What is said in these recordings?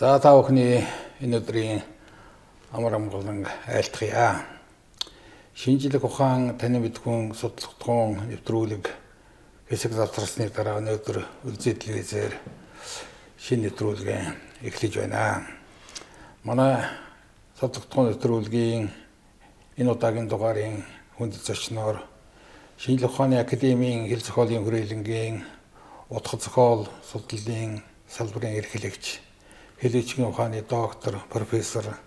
За та бүхний энэ өдрийн амар амгалан айлтгая. Шинжлэх ухаан таны мэдхүүн судалгын нэвтрүүлэг хэсэг завсарсны дараа өнөөдөр үлзий телевизээр шинэ нэвтрүүлгээ эхлэж байна. Манай судалгын нэвтрүүлгийн энэ удаагийн дугаарын хүнд зочноор Шинжлэх ухааны академийн хэл зохиолын хүрээлэнгийн утга зохиол судлалын салбарын эрхлэгч хэлээчгийн ухааны доктор, профессор,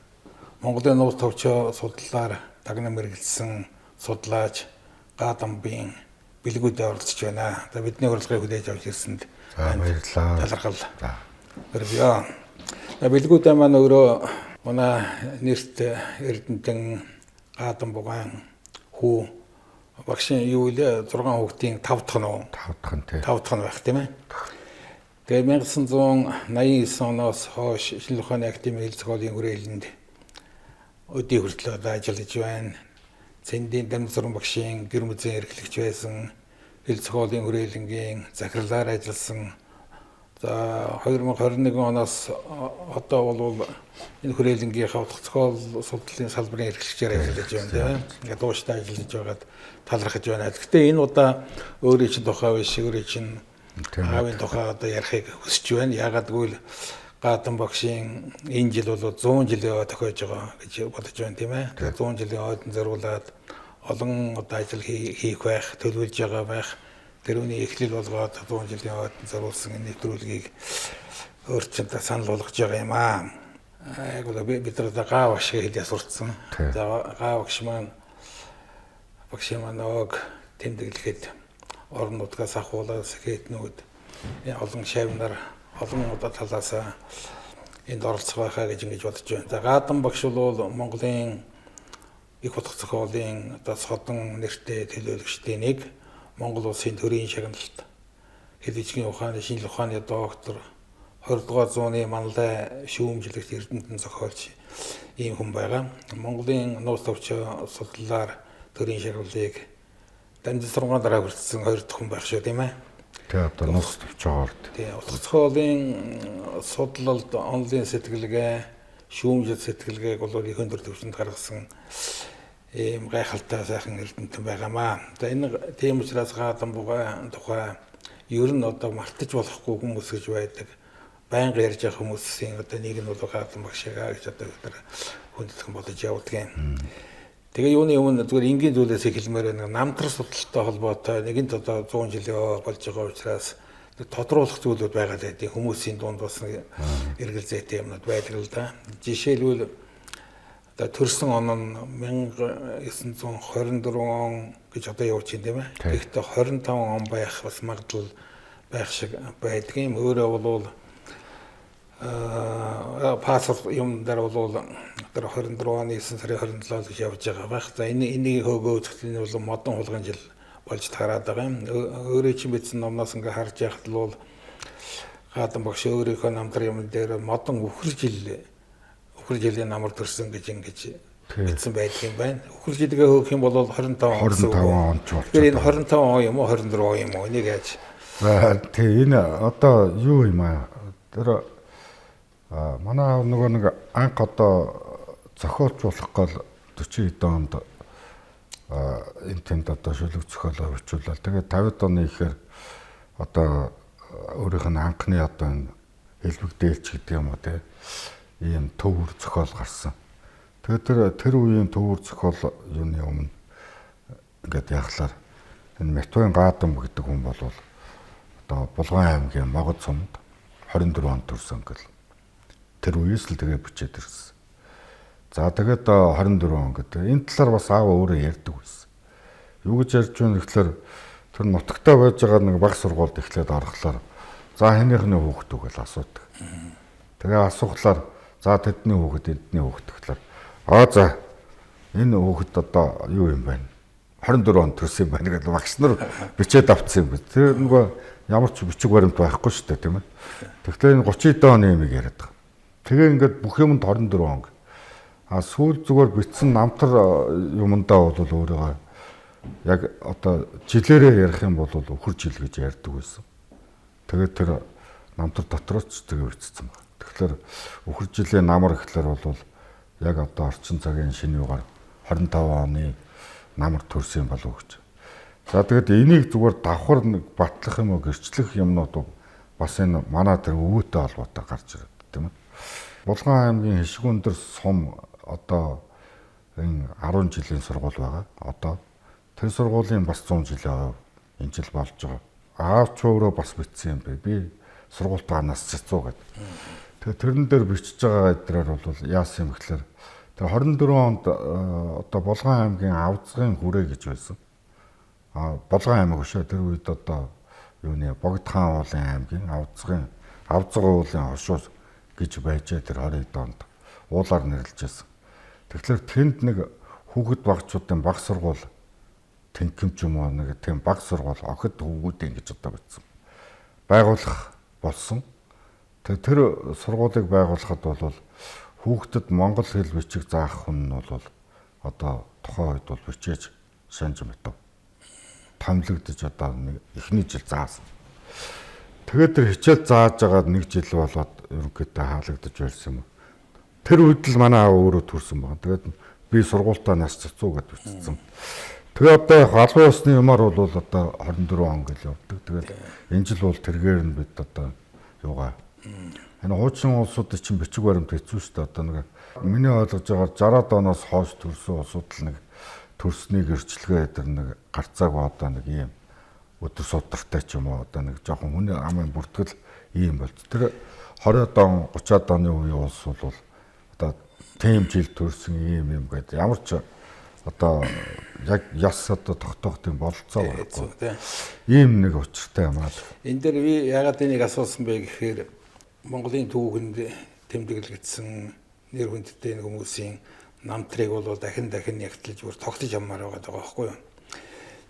Монголын нууц товчоо судлалаар дагнан мэргэжсэн судлаач Гадамбын бэлгүүдээр оролцож байна. За бидний урилгыг хүлээж авч ирсэнд баярлалаа. Талархал. Өргөё. Бэлгүүдээ маань өөрөө манай нэрт Эрдэнэтэн Гадамбугаан хүү багшийн юу вэ? 6 хүүхдийн 5 дахь нь 5 дахь нь байх тийм ээ. Тэгээ 1989 оноос хойш Шинжлэх ухааны академийн хэл зохиолын хүрээлэнд өдий хүртэл ажиллаж байна. Цэндийн Дамжиран багшийн гэр бүлийн эрхлэгч байсан, хэл зохиолын хүрээлэнгийн захирлаар ажилласан. За 2021 оноос одоо бол энэ хүрээлэнгийнхаа утга зохиол судлалын салбарын эрхлэгчээр ажиллаж байна. Ингээд дууштай ажиллаж байгаад талархаж байна. Гэхдээ энэ удаа өөрийн чинь тухай биш, өөрийн чинь аавын тухай одоо ярихыг хүсэж байна. Яагаад гэвэл Гадам багшийн энэ жил бол 100 жилийн ой тохиож байгаа гэж бодож байна тийм ээ. Тэгээ 100 жилийн ойд зориулаад олон одоо ажил хийх байх, төлөвлөж байгаа байх. Тэрүүний эхлэл болгоод 100 жилийн ойд зориулсан энэ нэвтрүүлгийг өөрчлөлтөд санал болгож байгаа юм аа. Бид нар гаа багш хэлээ сурцсан. За гаа багшийн маань ог тэмдэглэхэд орон нутгаас ахуулаад сэхэтнүүд олон шавнаар олон удаа талаас энд оролцох байхаа гэж ингэж бодож байна. За Гадам багш бол Монголын их утга зохиолын одоо содон нэртэй төлөөлөгчдийн нэг, Монгол улсын төрийн шагналт хэлээчгийн ухааны шинжлэх ухааны доктор, 20 дугаар зууны манлай шүүмжлэгч Эрдэнэтэн зохиолч ийм хүн байгаа. Монголын нууц товчоо судлалаар төрийн шагналыг Дамжиран дараа хүртсэн 2 дахь хүн байх шүү тийм ээ. Тэгээ одоо нууц товчоогоор. Тэгээ утга зохиолын судлалд онлын сэтгэлгээ, шүүмжил сэтгэлгээг бол их өндөр түвшинд гаргасан ийм гайхалтай сайхан Эрдэнэтэн байгаамаа. За энэ тийм учраас Гадамбугаан тухай ер нь одоо мартаж болохгүй хүмүүс гэж байдаг. Байнга ярьж байгаа хүмүүсийн одоо нэг нь бол Гадам багшаа гэж одоо бид хүндэтгэн бодож явдаг юм. Тэгээ юуны өмнө зүгээр энгийн зүйлээс хэлмээр нэг намтар судалтай холбоотой нэгэнт одоо 100 жилийн болж байгаа учраас тодруулах зүйлүүд байгаа л гэдэг хүмүүсийн дунд бас эргэл зүйтэй юмнууд байдаг л да. Жишээлбэл одоо төрсөн он нь 1924 он гэж одоо явж байна тийм ээ. Тэгэхдээ 25 он байх бас магадлал байх шиг байдаг юм. Өөрөө бол паспорт юм дээр бол одоо 24 оны 9 сарын 27-нд гэж явж байгаа байх. За энийг хөөгөө үзэхдээ бол модон хулгайн жил болж тараад байгаа юм. Өөрөө чинь бичсэн номноос ингээ харж яхад л бол Гадам багш өөрийнхөө намтар юм дээр модон үхэр жилийн намар төрсөн гэж ингэж бичсэн байдаг юм байна. Үхэр жилгээ хөөх юм бол 25 он ч болж. Тэр энэ 25 он юм уу 24 он юм уу энийг яаж. За тэгээ энэ одоо юу юм аа. Тэр манай нөгөө нэг анх одоо зохиолжуулах гол 40 эд онд энэ тэнд одоо шүлэг зохиолоо бичүүлээ. Тэгээд 50 оны ихээр одоо өөрийнх нь анхны одоо энэ хэлбэг дээлч гэдэг юм уу те ийм төвөр зохиол гарсан. Тэгээд тэр үеийн төвөр зохиол юуны өмнө ингээд яхалаар энэ Метуын Гадам гэдэг хүн бол одоо Булган аймгийн Могод сумд 24 онд төрсөн гэл. Тэр үеэс л тэгээ бичээд ирсэн. За тэгээд 24 он гэдэг. Энэ талаар бас аав өөрөө ярьдаг байсан. Юу гэж ярьж байна гэхээр тэр нутагтаа байж байгаа нэг баг сургуульд эхлээд орохлоор за хэнийхний хүүхэд үг гэж асуудаг. Тэгээ асуухлаар за тэдний хүүхэд эдний хүүхэд гэхлээр за энэ хүүхэд одоо юу юм бэ? 24 он төрсөн юм байна гэдэг багш нар бичээд авцсан юм. Тэр нөгөө ямар ч бичиг баримт байхгүй шүү дээ тийм ээ. Тэгэхээр энэ 30 оны юм яриад байгаа. Тэгээ ингээд бүх юмд 24 он. Сүүл зүгээр битсэн намтар юмдаа бол өөрийгөө яг одоо жилээрээ ярих юм бол үхэр жил гэж ярьдаг байсан. Тэгээд тэр намтар дотроос ч тэгээ бичсэн байна. Тэгэхээр өхөр жилийн намар гэхлээр бол яг одоо орчин цагийн шинэ үеэр 25 оны намар төрсөн болов гэж. За тэгэд энийг зүгээр давхар нэг батлах юм уу гэрчлэх юмнууд бас энэ манай тэр өвөөтэй холбоотой гарч ирээд тийм ээ. Булган аймгийн Хишгүн дээр сум одоо энэ 10 жилийн сургууль байгаа. Одоо тэр сургуулийн бас 100 жилийн энэ жил болж байгаа. Аавч өөрөө бас бичсэн юм бэ. Би сургуультаа нас цэцүү гэдэг. Тэгээ тэрэн дээр бичиж байгаа эдрээр бол яасан юм гэхэлэр тэр 24 онд одоо Булган аймгийн Авзгын хүрээ гэж байсан. Булган аймаг өшөө тэр үед одоо юуны Богдхан уулын аймгийн Авзгын уулын хошуу гэж байжээ тэр 20 онд уулаар нэрлэжсэн. Тэгэхээр тэнд нэг хүүхэд багчуудын баг сургууль тэнхимч юм уу нэг тийм баг сургууль охид хүүгүүдийн гэж одоо бичсэн. Байгуулах болсон. Тэр сургуулийг байгуулахад бол хүүхдэд монгол хэл бичиг заах хүн нь бол одоо тухайн үед бол бичээж санаж мэтв. Томлогдож одоо эхний жил заасан. Тэгээд тэр хичээл зааж байгаа нэг жил болоод ерөнхийдөө хаалгадж байсан юм. Тэр үед л манай аав өөрөө төрсэн байна. Тэгээд би сургуультаа нас цэцүү гэж бичсэн. Тэгээ одоо албан ёсны юмар бол одоо 24 он гэж явдаг. Тэгээд энэ жил бол тэргээр нь бид одоо юугаа энэ хуучин улсуудад чинь бичиг баримт хэцүү шүү дээ. Одоо нэг миний ойлгож байгаагаар 60-аад оноос хойш төрсэн улсууд л нэг төрснийг эрчилгээ дээр нэг гарцаагүй одоо нэг ийм өдөр судартай ч юм уу одоо нэг жоохон хүний амын бүртгэл ийм болж. Тэр 20-аад он 30-аад оны үеийн улс бол одоо тийм жил төрсэн ийм гэдэг ямар ч одоо яг яс одоо тогтоох тийм болцоо байхгүй. Ийм нэг учиртай юм аа. Энэ дээр би ягаад энийг асуусан бэ гэхээр Монголын түүхэнд тэмдэглэгдсэн нэр хүндтэй нэг хүмүүсийн намтрыг бол дахин ягтлж бүр тогтож аммаар байгаа байхгүй юу.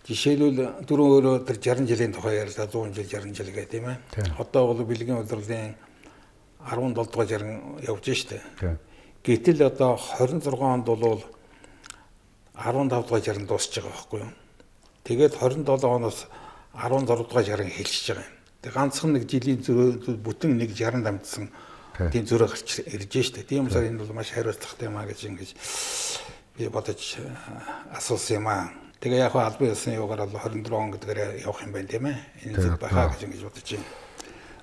Жишээлбэл дөрөв өөрөө тэр 60 жилийн тухай ярьлаа 100 жил 60 жил гэх тийм ээ. Одоо бол бэлгийн удирдлын 17 дугаар 60 явж штэ. Гэтэл одоо 26 онд бол 15 дугаар 60 дуусч байгаа байхгүй юу. Тэгээд 27 оноос 16 дугаар 60 хэлчихэж байгаа юм. Тэг ганцхан нэг жилийн бүтэн нэг 60 дамжсан тийм зөрөө гарч ирж штэ. Тийм учраас энэ бол маш хариуцлагатай юм а гэж ингэж би бодож асуусан юм а. Тэгээ яг албан ёсны юугаар бол 24 он гэдгээр явах юм байна тийм ээ. Энэ зүйл бахаа гэж ингэж бодож байна.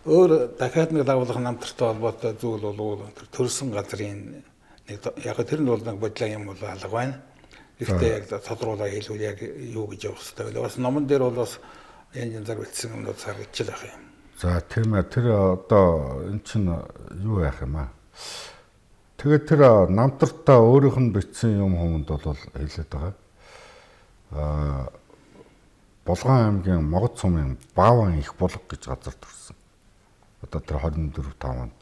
Өөр дахиад нэг дагуулгын намтартай холбоотой зүйл бол төрсэн газрын нэг яг тэр нь бол нэг бодлоо юм бол алга байна. Гэхдээ яг тодруулаа хэлвэл яг юу гэж явах хэрэгтэй вэ? Бас номон дээр бол бас энэ зар бичсэн юмнууд саргаж л байх юм. За тийм ээ тэр одоо эн чинь юу яах юм аа. Тэгээд тэр намтартаа өөрийнх нь бичсэн юм хүмүүнд бол хэлээд байгаа. Булган аймгийн Могод сумын Бааван их булга гэж газар төрсэн. Одоо тэр 24-5 онд.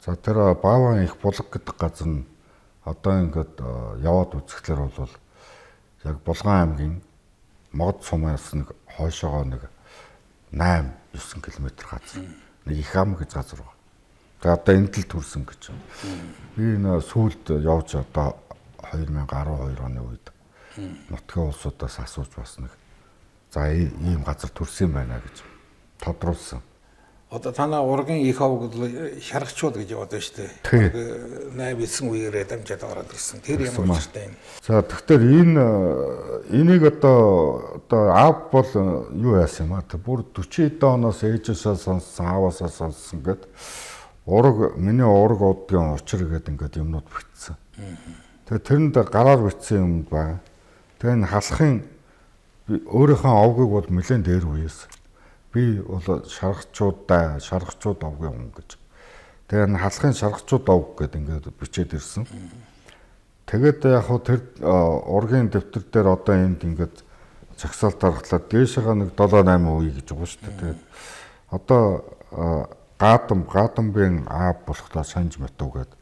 За тэр Бааван их булга гэдэг газар нь одоо ингээд яваад үзэхлээр бол яг Булган аймгийн Могод сумаас нэг хойшоогоо нэг 8-9 км газар. Нэг их ам гэж газар байна. Тэгээ одоо энд л төрсэн гэж. Би энэ сүүлд явж одоо 2012 оны үед нутгийн улсуудаас асууж бас нэг за ийм газар төрсэн байна гэж тодруулсан. Одоо танаа ургийн их хов шаргачуул гэж яваад байна шүү дээ. 8-9 үеэрээ дамжаад ороод ирсэн. Тэр юм уучиртай юм. За тэгэхээр энийг одоо аав бол юу яасан юм аа? Бүр 40 оноос ээжээсээ сонссон, ааваасаа сонссон гэд миний ураг удгийн учир гэдэг ингээд юмнууд бичсэн. Тэгээ тэрэнд гараар бичсэн юм байна. Тэгээ энэ халахын өөрийнхөө овгийг бол нэлээд дээр үеэс. Би бол шаргачууд овгийн хүн гэж. Тэгээ энэ халахын шаргачууд ов гэдэг ингээд бичээд ирсэн. Тэгээд яг хөө тэр ургийн дэвтэр дээр одоо энд ингээд цагсаалт дарахлаа дээшээгээ нэг 7-8 үе гэж байгаа шүү дээ. Тэгээд одоо Гадамбын аав болохдоо Санж Матов гэдэг.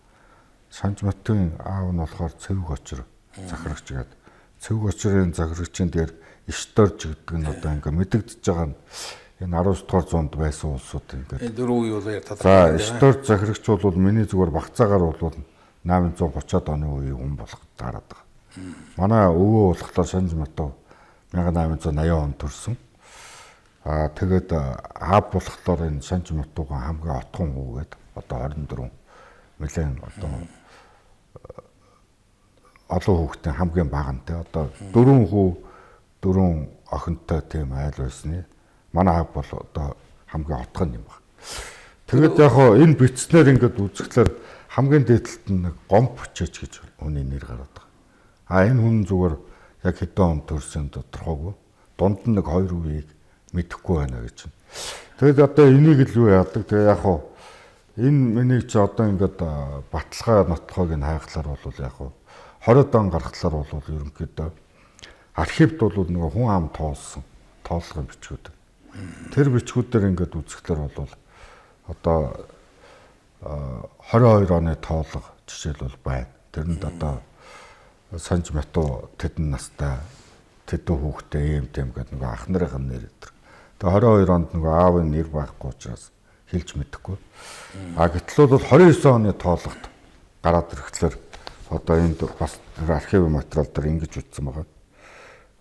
Санж Матовын аав нь болохоор Цэвэг очир захирагч гэдэг. Цэвэг очирын захирагчийн дээр Ишторж гэдэг нь одоо ингээ мэдэгдэж байгаа нь энэ 19 дугаар зуунд байсан улсууд ингээд. Энэ дөрөв үе бол яг тодорхой. За Ишторж захирагч бол миний зүгээр багцаагаар бол 830-аад оны үеийн хүн болох дараад байгаа. Манай өвөө болохоор Санж Матов 1880 онд төрсөн. Тэгээд аав болохоор энэ Санж Матуугаан хамгийн отхон хүү гэдэг одоо 24 нэлээд одоо олон хүүхдийн хамгийн бага нь те одоо 4 хүү 4 охинтой тийм айл байсны манай аав бол одоо хамгийн отхон юм байна. Тэгээд яг хоо энэ бичснээр ингээд үзэхлээр хамгийн дээдлэлт нь нэг гомб хүчээч гэж хүний нэр гараад байгаа. Энэ хүн зүгээр яг хэдэн он төрсөн тодорхойгүй. Дунд нь нэг 2 үеийг мэдэхгүй байна гэж. Тэгээд одоо энийг л юу яадаг. Тэгээ яг хоо энэ миний чи одоо ингээд баталгаа нотлохыг нь хайхлаар бол яг хоо 20 он гаргахлаар бол ерөнхийдөө архивд бол нэг хүн ам тоолсон тоолгын бичгүүд. Тэр бичгүүдээр ингээд үзэхлээр бол одоо 22 оны тоолго жишээлбэл байна. Тэрэнд одоо Санж Матуу тэдэн настай тэдэн хүүхдээ ийм тийм гэдэг нэг ах нарын нэр өдр. Тэгээ 22 онд нэг аавын нэр байхгүй учраас хэлж мэдэхгүй. Гэтэл бол 29 оны тоолгод гараад ирэхлээр одоо энд бас архив материал дээр ингэж үтсэн байгаа.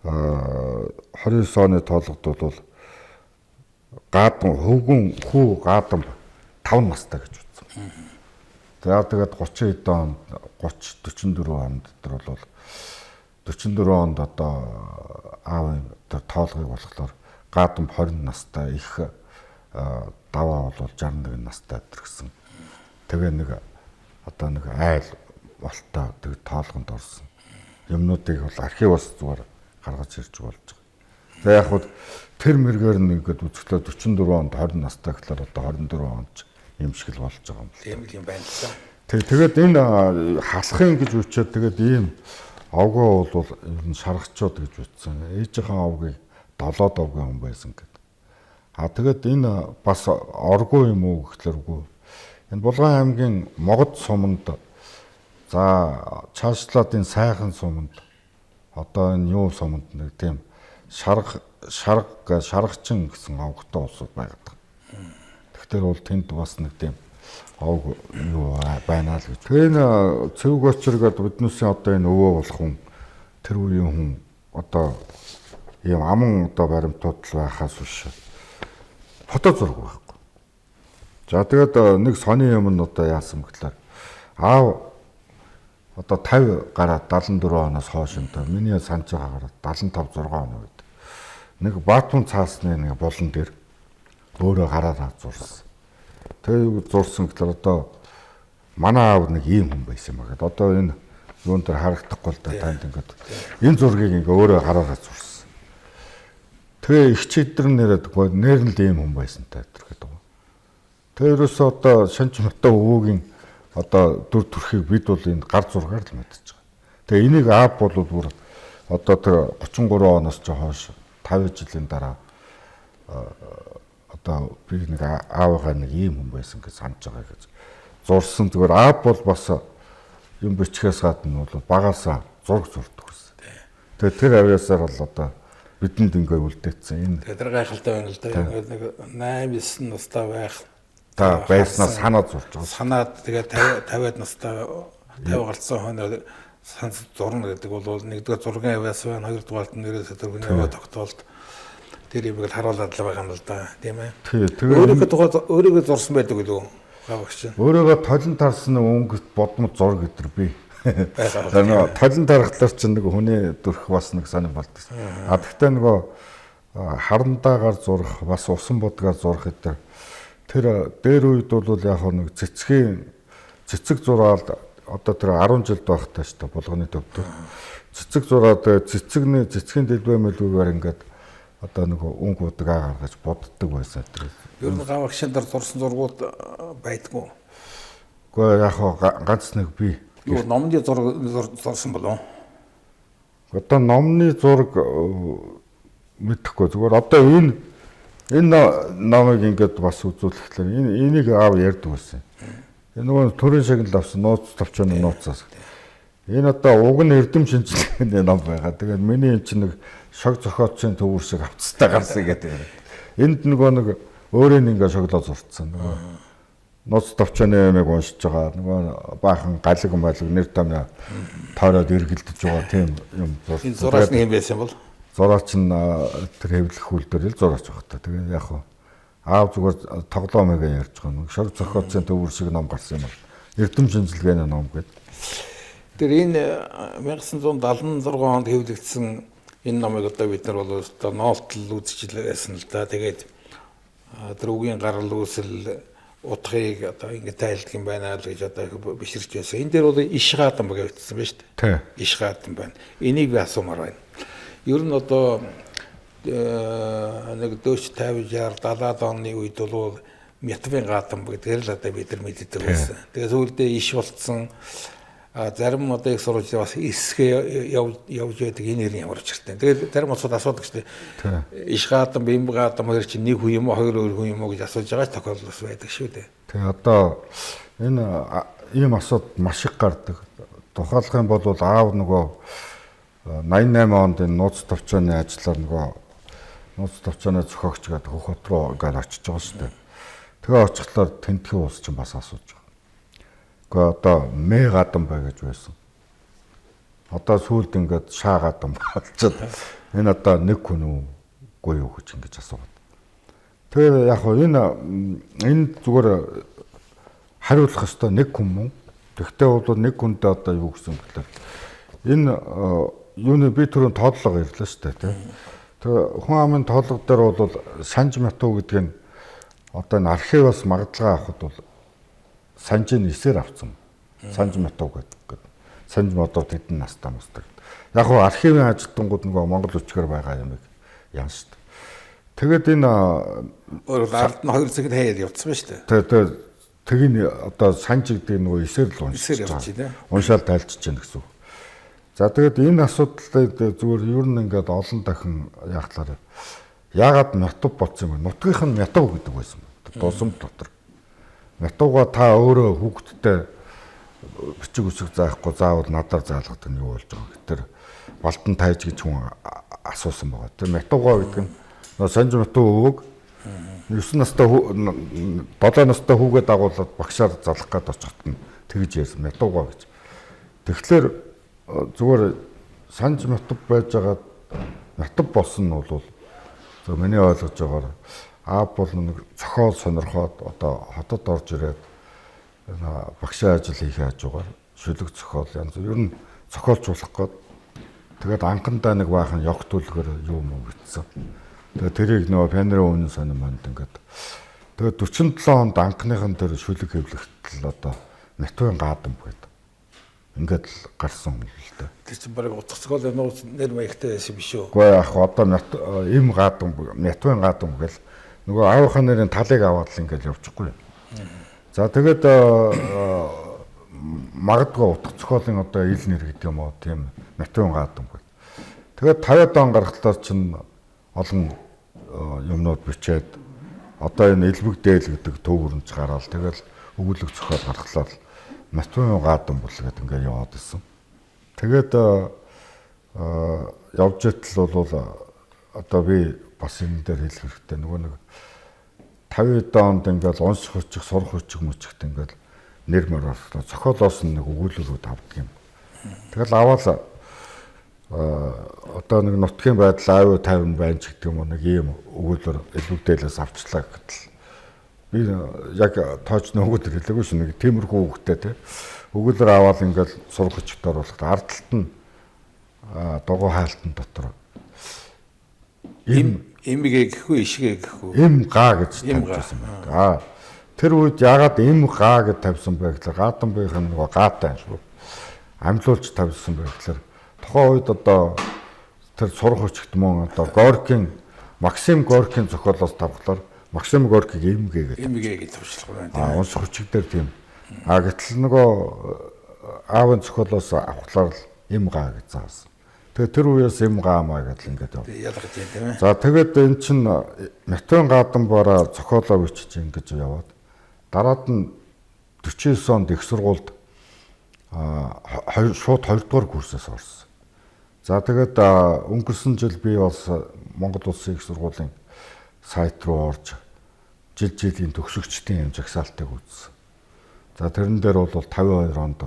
29 оны тоолгод бол гаадан хөвгүн хүү гаадан 5 настай гэж үтсэн. Тэгээд 30 хэд он 30 44 онд дотор бол 44 онд одоо аавын тоолгыг болохоор гаадан 20 настай их даваа бол 61 настай гэсэн. Тэгээ нэг одоо нэг айл болтой тэг тоолгонд орсон. Юмнуудыг бол архивоос зүгээр гаргаж ирж болж байгаа. Тэгээ яг хуу тэр мэргээр нэгэд үзэхлээр 44 онд 20 настай гэхэлэр одоо 24 онд юм шиг л болж байгаа юм. Тийм юм байна л да. Тэгээд энэ халахын гэж үчээд тэгээд ийм овгоо бол ер нь шаргачууд гэж үтсэн. Ээжийнхээ овгийг 7 овгийн хүн байсан гэдэг. Тэгээд энэ бас оргүй юм уу гэхэлэр үгүй. Энэ Булган аймгийн Могод суманд за цаашлаадын сайхан суманд одоо энэ юу суманд нэг тийм шаргачин гэсэн овгтой улсууд байгаад. Тэгэхээр бол тэнд бас нэг тийм овг юу байна л гэж. Тэгээ цэвг очиргээд биднээсээ одоо энэ өвөө болох хүн тэр үеийн хүн одоо ийм аман одоо баримтууд байхаас биш фото зураг байхгүй. За тэгээд нэг сони юм нь одоо яасан гэхлээр аав одоо 50 гараад 74 оноос хойш юм да. Миний санаж байгаагаар 75 6 он үед. Нэг Баатун цаасны нэг болон дээр өөрөө гараараа зурсан. Тэгээ зурсан гэхэлэр одоо манай аав нэг ийм хүн байсан юм байна. Одоо энэ юун дээр харагдахгүй л да танд ингээд энэ зургийг ингээ өөрөө гараараа зурсан. Тэгээ их чидэр нэрээдгүй нэр нь л ийм хүн байсан та гэдэг. Тэгээ ерөөсөө одоо Санж Матуу өвөгийн одоо дүр төрхийг бид бол энэ гар зургаар л мэдчихэж байгаа. Тэгээ энийг аав бол бүр одоо тэр 33 оноос ч хойш 50 жилийн дараа одоо би нэг аавынхаа нэг ийм хүн байсан гэж санаж байгаа гэж зурсан. Зүгээр аав бол бас юм бичгээс гадна бол багасаа зураг зурдаг гэсэн. Тэгээ тэр авьяасаар бол одоо бидэнд ингээ үлдээсэн. Энэ тэр гайхалтай байна л да. Ингээд нэг 8 9 настай байх та байснаас санаад зурж байгаа. Санаад тэгээ 50-аад настай 50 гарсан хойно санс зурна гэдэг бол нэгдүгээр зургийн авьяас байна, хоёрдугаарт нь нэрээс тэр хүний аваа тогтоолт тэр юм их харуулад л байгаа юм л да, тийм ээ. Тэгээ өөрийгөө зурсан байдаг үлээ. Гавагч. Өөрийгөө толон тарсны өнгөт бодмод зураг гэдэр би. Тэр толон тархлаар чинь нэг хүний дүрх бас нэг сонир болдог. Гэхдээ нөгөө харандаагаар зурах, бас усан будгаар зурах гэдэг тэр дээр үед бол яг нэг цэцэг зураад одоо тэр 10 жилд байхтай шүү дээ булганы төвд. Цэцэг зураад цэцгийн дэлбэ мэлүүгээр ингээд одоо нэг өнгө удагаа гаргаж боддог байсан тэр. Ер нь гавагчаар зурсан зургууд байдгүй. Гэхдээ яг ганц нэг би юу номны зураг зурсан болов. Одоо номны зураг мэдхгүй зүгээр одоо энэ номыг ингээд бас үзүүлэхлээр энийг аав ярьдаг байсан. Энэ нөгөө төрийн шагнал авсан нууц товчооны нууцаас. Энэ одоо уг нь эрдэм шинжилгээний ном байгаа. Тэгээд миний энэ чинь нэг шог зохиолчийн төвөр шиг авцтай гарсан гэдэг. Энд нөгөө нэг өөрийн ингээ шоглоо зурцсан. Нөгөө нууц товчооны ямиг уншиж байгаа. Нөгөө баахан галиг малг нэр томьёо тойроод эргэлдэж байгаа тийм юм зурсан. Энэ зураас нэг юм байсан бол зураач нь тэр хэвлэх үйлдвэр ил зураач баг та. Тэгээ яг хуу аав зүгээр тоглоомыг ярьж байгаа нэг шор зохиолцын төвөр шиг ном гарсан юм бол эрдэм шинжилгээний ном гэдэг. Тэр энэ 1976 онд хэвлэгдсэн энэ номыг одоо бид нар бол одоо ноолтол үзчихлээсэн л да. Тэгээд тэр үгийн гарал үүсэл утгыг одоо ингэ тайлдаг юм байна л гэж одоо биширч байсан. Энэ дээр бол иш гаадан баг явагдсан ба шүү дээ. Тий. Иш гаадан байна. Энийг би асуумаар байна. Ер нь одоо нэг 40 50 60 70 оны үед бол Мятвын гаадан гэдгээр л одоо бид нар мэддэг байсан. Тэгээд сүүлдээ иш болцсон зарим одоо их сурвалж бас эсгээ явж байдаг энэ нэрийн ямар учиртай. Тэгээд зарим улсууд асуудаг шүү дээ. Иш гаадан, бим гаадан хоёр чинь нэг хүн юм уу, хоёр өөр хүн юм уу гэж асууж байгаа ч тохиолдол бас байдаг шүү дээ. Тэгээ одоо энэ ийм асуудал маш их гардаг. Тухайлах юм бол аав нөгөө 88 онд энэ нууц товчооны ажиллаар нөгөө нууц товчооны зохиогч гэдэг Хөхөт рүү ингээд очиж байгаа шүү дээ. Тэгээ очихлоор тентхийн улс чинь бас асууж байгаа. Гэхдээ одоо мэ гадан бай гэж байсан. Одоо сүүлд ингээд шаа гадан болчиход энэ одоо нэг хүн үгүй юу гэж ингэж асуугаад. Тэгээ яг хоо энэ зүгээр хариулах ёстой нэг хүн мөн. Тэгвэл бол нэг хүндээ одоо юу гэсэн гэхээр энэ юуны би түрүүн тоодлого ярьлаа шүү дээ тий. Тэгээ хүн амын тоодлого дээр бол Санж Мату гэдэг нь одоо энэ архиваас магадлага авахд бол Санжийн эсээр авсан. Санж Мату гэдэг. Санж Мату тэдэн настай мусдаг. Яг хуу архивын ажилтнууд нөгөө Монгол үчгээр байгаа юм яан шүү дээ. Тэгээд энэ ард нь 2 цагт хаяад явцсан ба шүү дээ. Тэгээд тгийг одоо Санж гэдэг нөгөө эсээр л уншиж байгаа. Уншаал тайлчж байна гэсэн үг. За тэгээд энэ асуудлыг зүгээр ер нь ингээд олон дахин яахлаар яагаад Мятув болсон юм бэ? Нутгийнх нь Мятув гэдэг байсан. Дусам дотор. Мятувга та өөрөө хүүхдтэй бичиг үсэг заахгүй заавал надаар заалгадаг нь юу болж байгаа гэхээр Балтан тайж гэж хүн асуусан байгаа. Тэр Мятувга гэдэг нь Санж Мату өвөг 9 настай 7 настай хүүгээ дагуулад багшаар залах гээд очихт нь тэгж ярьсан Мятувга гэж. Тэгэхээр зүгээр Санж Матув байж байгаа Матув болсон нь бол зөв миний ойлгож байгаагаар аав бол нэг цохол сонирхоод одоо хотод орж ирээд багшаа ажил хийхээ хажуугаар шүлэг цохол янз бүр ер нь цохолжуулах гээд тэгээд анхандаа нэг баахан ёг төлгөр юу юм битсэн. Тэгээд тэрийг нөгөө пианерын үнэн сонин манд ингээд тэгээд 47 онд анхныхан дээр шүлэг хэвлэхдээ одоо Мятвын гаадан гэдэг. Ингээд л гарсан юм л дээ. Тэр чинь барыг утга цогцол нэр маягтай байсан биш үү? Гэхдээ яг одоо им гаадан Мятвын гаадан гэл нөгөө аавынхаа нэрийн талыг аваад л ингээд явчихгүй. За тэгээд магадгүй утга цохолын одоо ил нэр гэдэг юм уу тийм Мятвын гаадан гэл. Тэгээд 50-аад он гарахтаар чинь олон юмнууд бичээд одоо энэ элбэг дээл гэдэг төв өрөмж гараад тэгэл өгүүлэг цохол гаргалаа Мятвын гаадан бол гэдэг ингээд яваад исэн. Тэгээд явж итэл бол одоо би бас энэ дээр хэлэх хэрэгтэй нөгөө нэг 50-аад онд ингээд унш хүчих, сурах хүчих мөчгт ингээд нэр мөр боллоо. Цохолоос нэг өгүүлбэрүүд авдаг юм. Тэгэл аваад одоо нэг нутгийн байдал аюу тайван байна ч гэдэг юм уу нэг ийм өгүүлбэр элбэгдээлээс авчлаа гэтэл би яг тоочны өгүүлбэр хэлээгүй шүү нэг тиймэрхүү өгөхтэй тий. Өгүүлбэр аваад ингээд сурах хүчтэй оруулахад ард талд нь дугуй хаалтан дотор имгээ гэхгүй ишгээ гэхгүй им гаа гэж тавьсан байна. Тэр үед ягаад им гаа гэж тавьсан бэ гэхээр гаадан бийнх нь нөгөө гаатай шүү. Амлуулж тавьсан бэ гэхээр тухайн үед одоо тэр сурах хүчт мөн одоо Горкийн Максим Горкийн зохиолоос тавхлаар Максим Горкийг имгээ гэж тавьшлах байна. Унш хүчиг дээр тийм. Гэтэл нөгөө аавын зохиолоос авахлаар л им гаа гэж заасан. Тэгээ тэр үеэс им гаамаа гэдэл ингээд яв. Ялгаж юм тийм ээ. За тэгээд эн чин Мятвын гаадан бараа зохиолоо бичиж ингэж яваад дараад нь 49 онд их сургуульд шууд 2 дугаар курсээс орсон. За тэгээд өнгөрсөн жил би бас Монгол Улсын их сургуулийн сайт руу орж жилийн төгсөгчдийн жагсаалтыг үзсэн. За тэрэн дээр бол 52 онд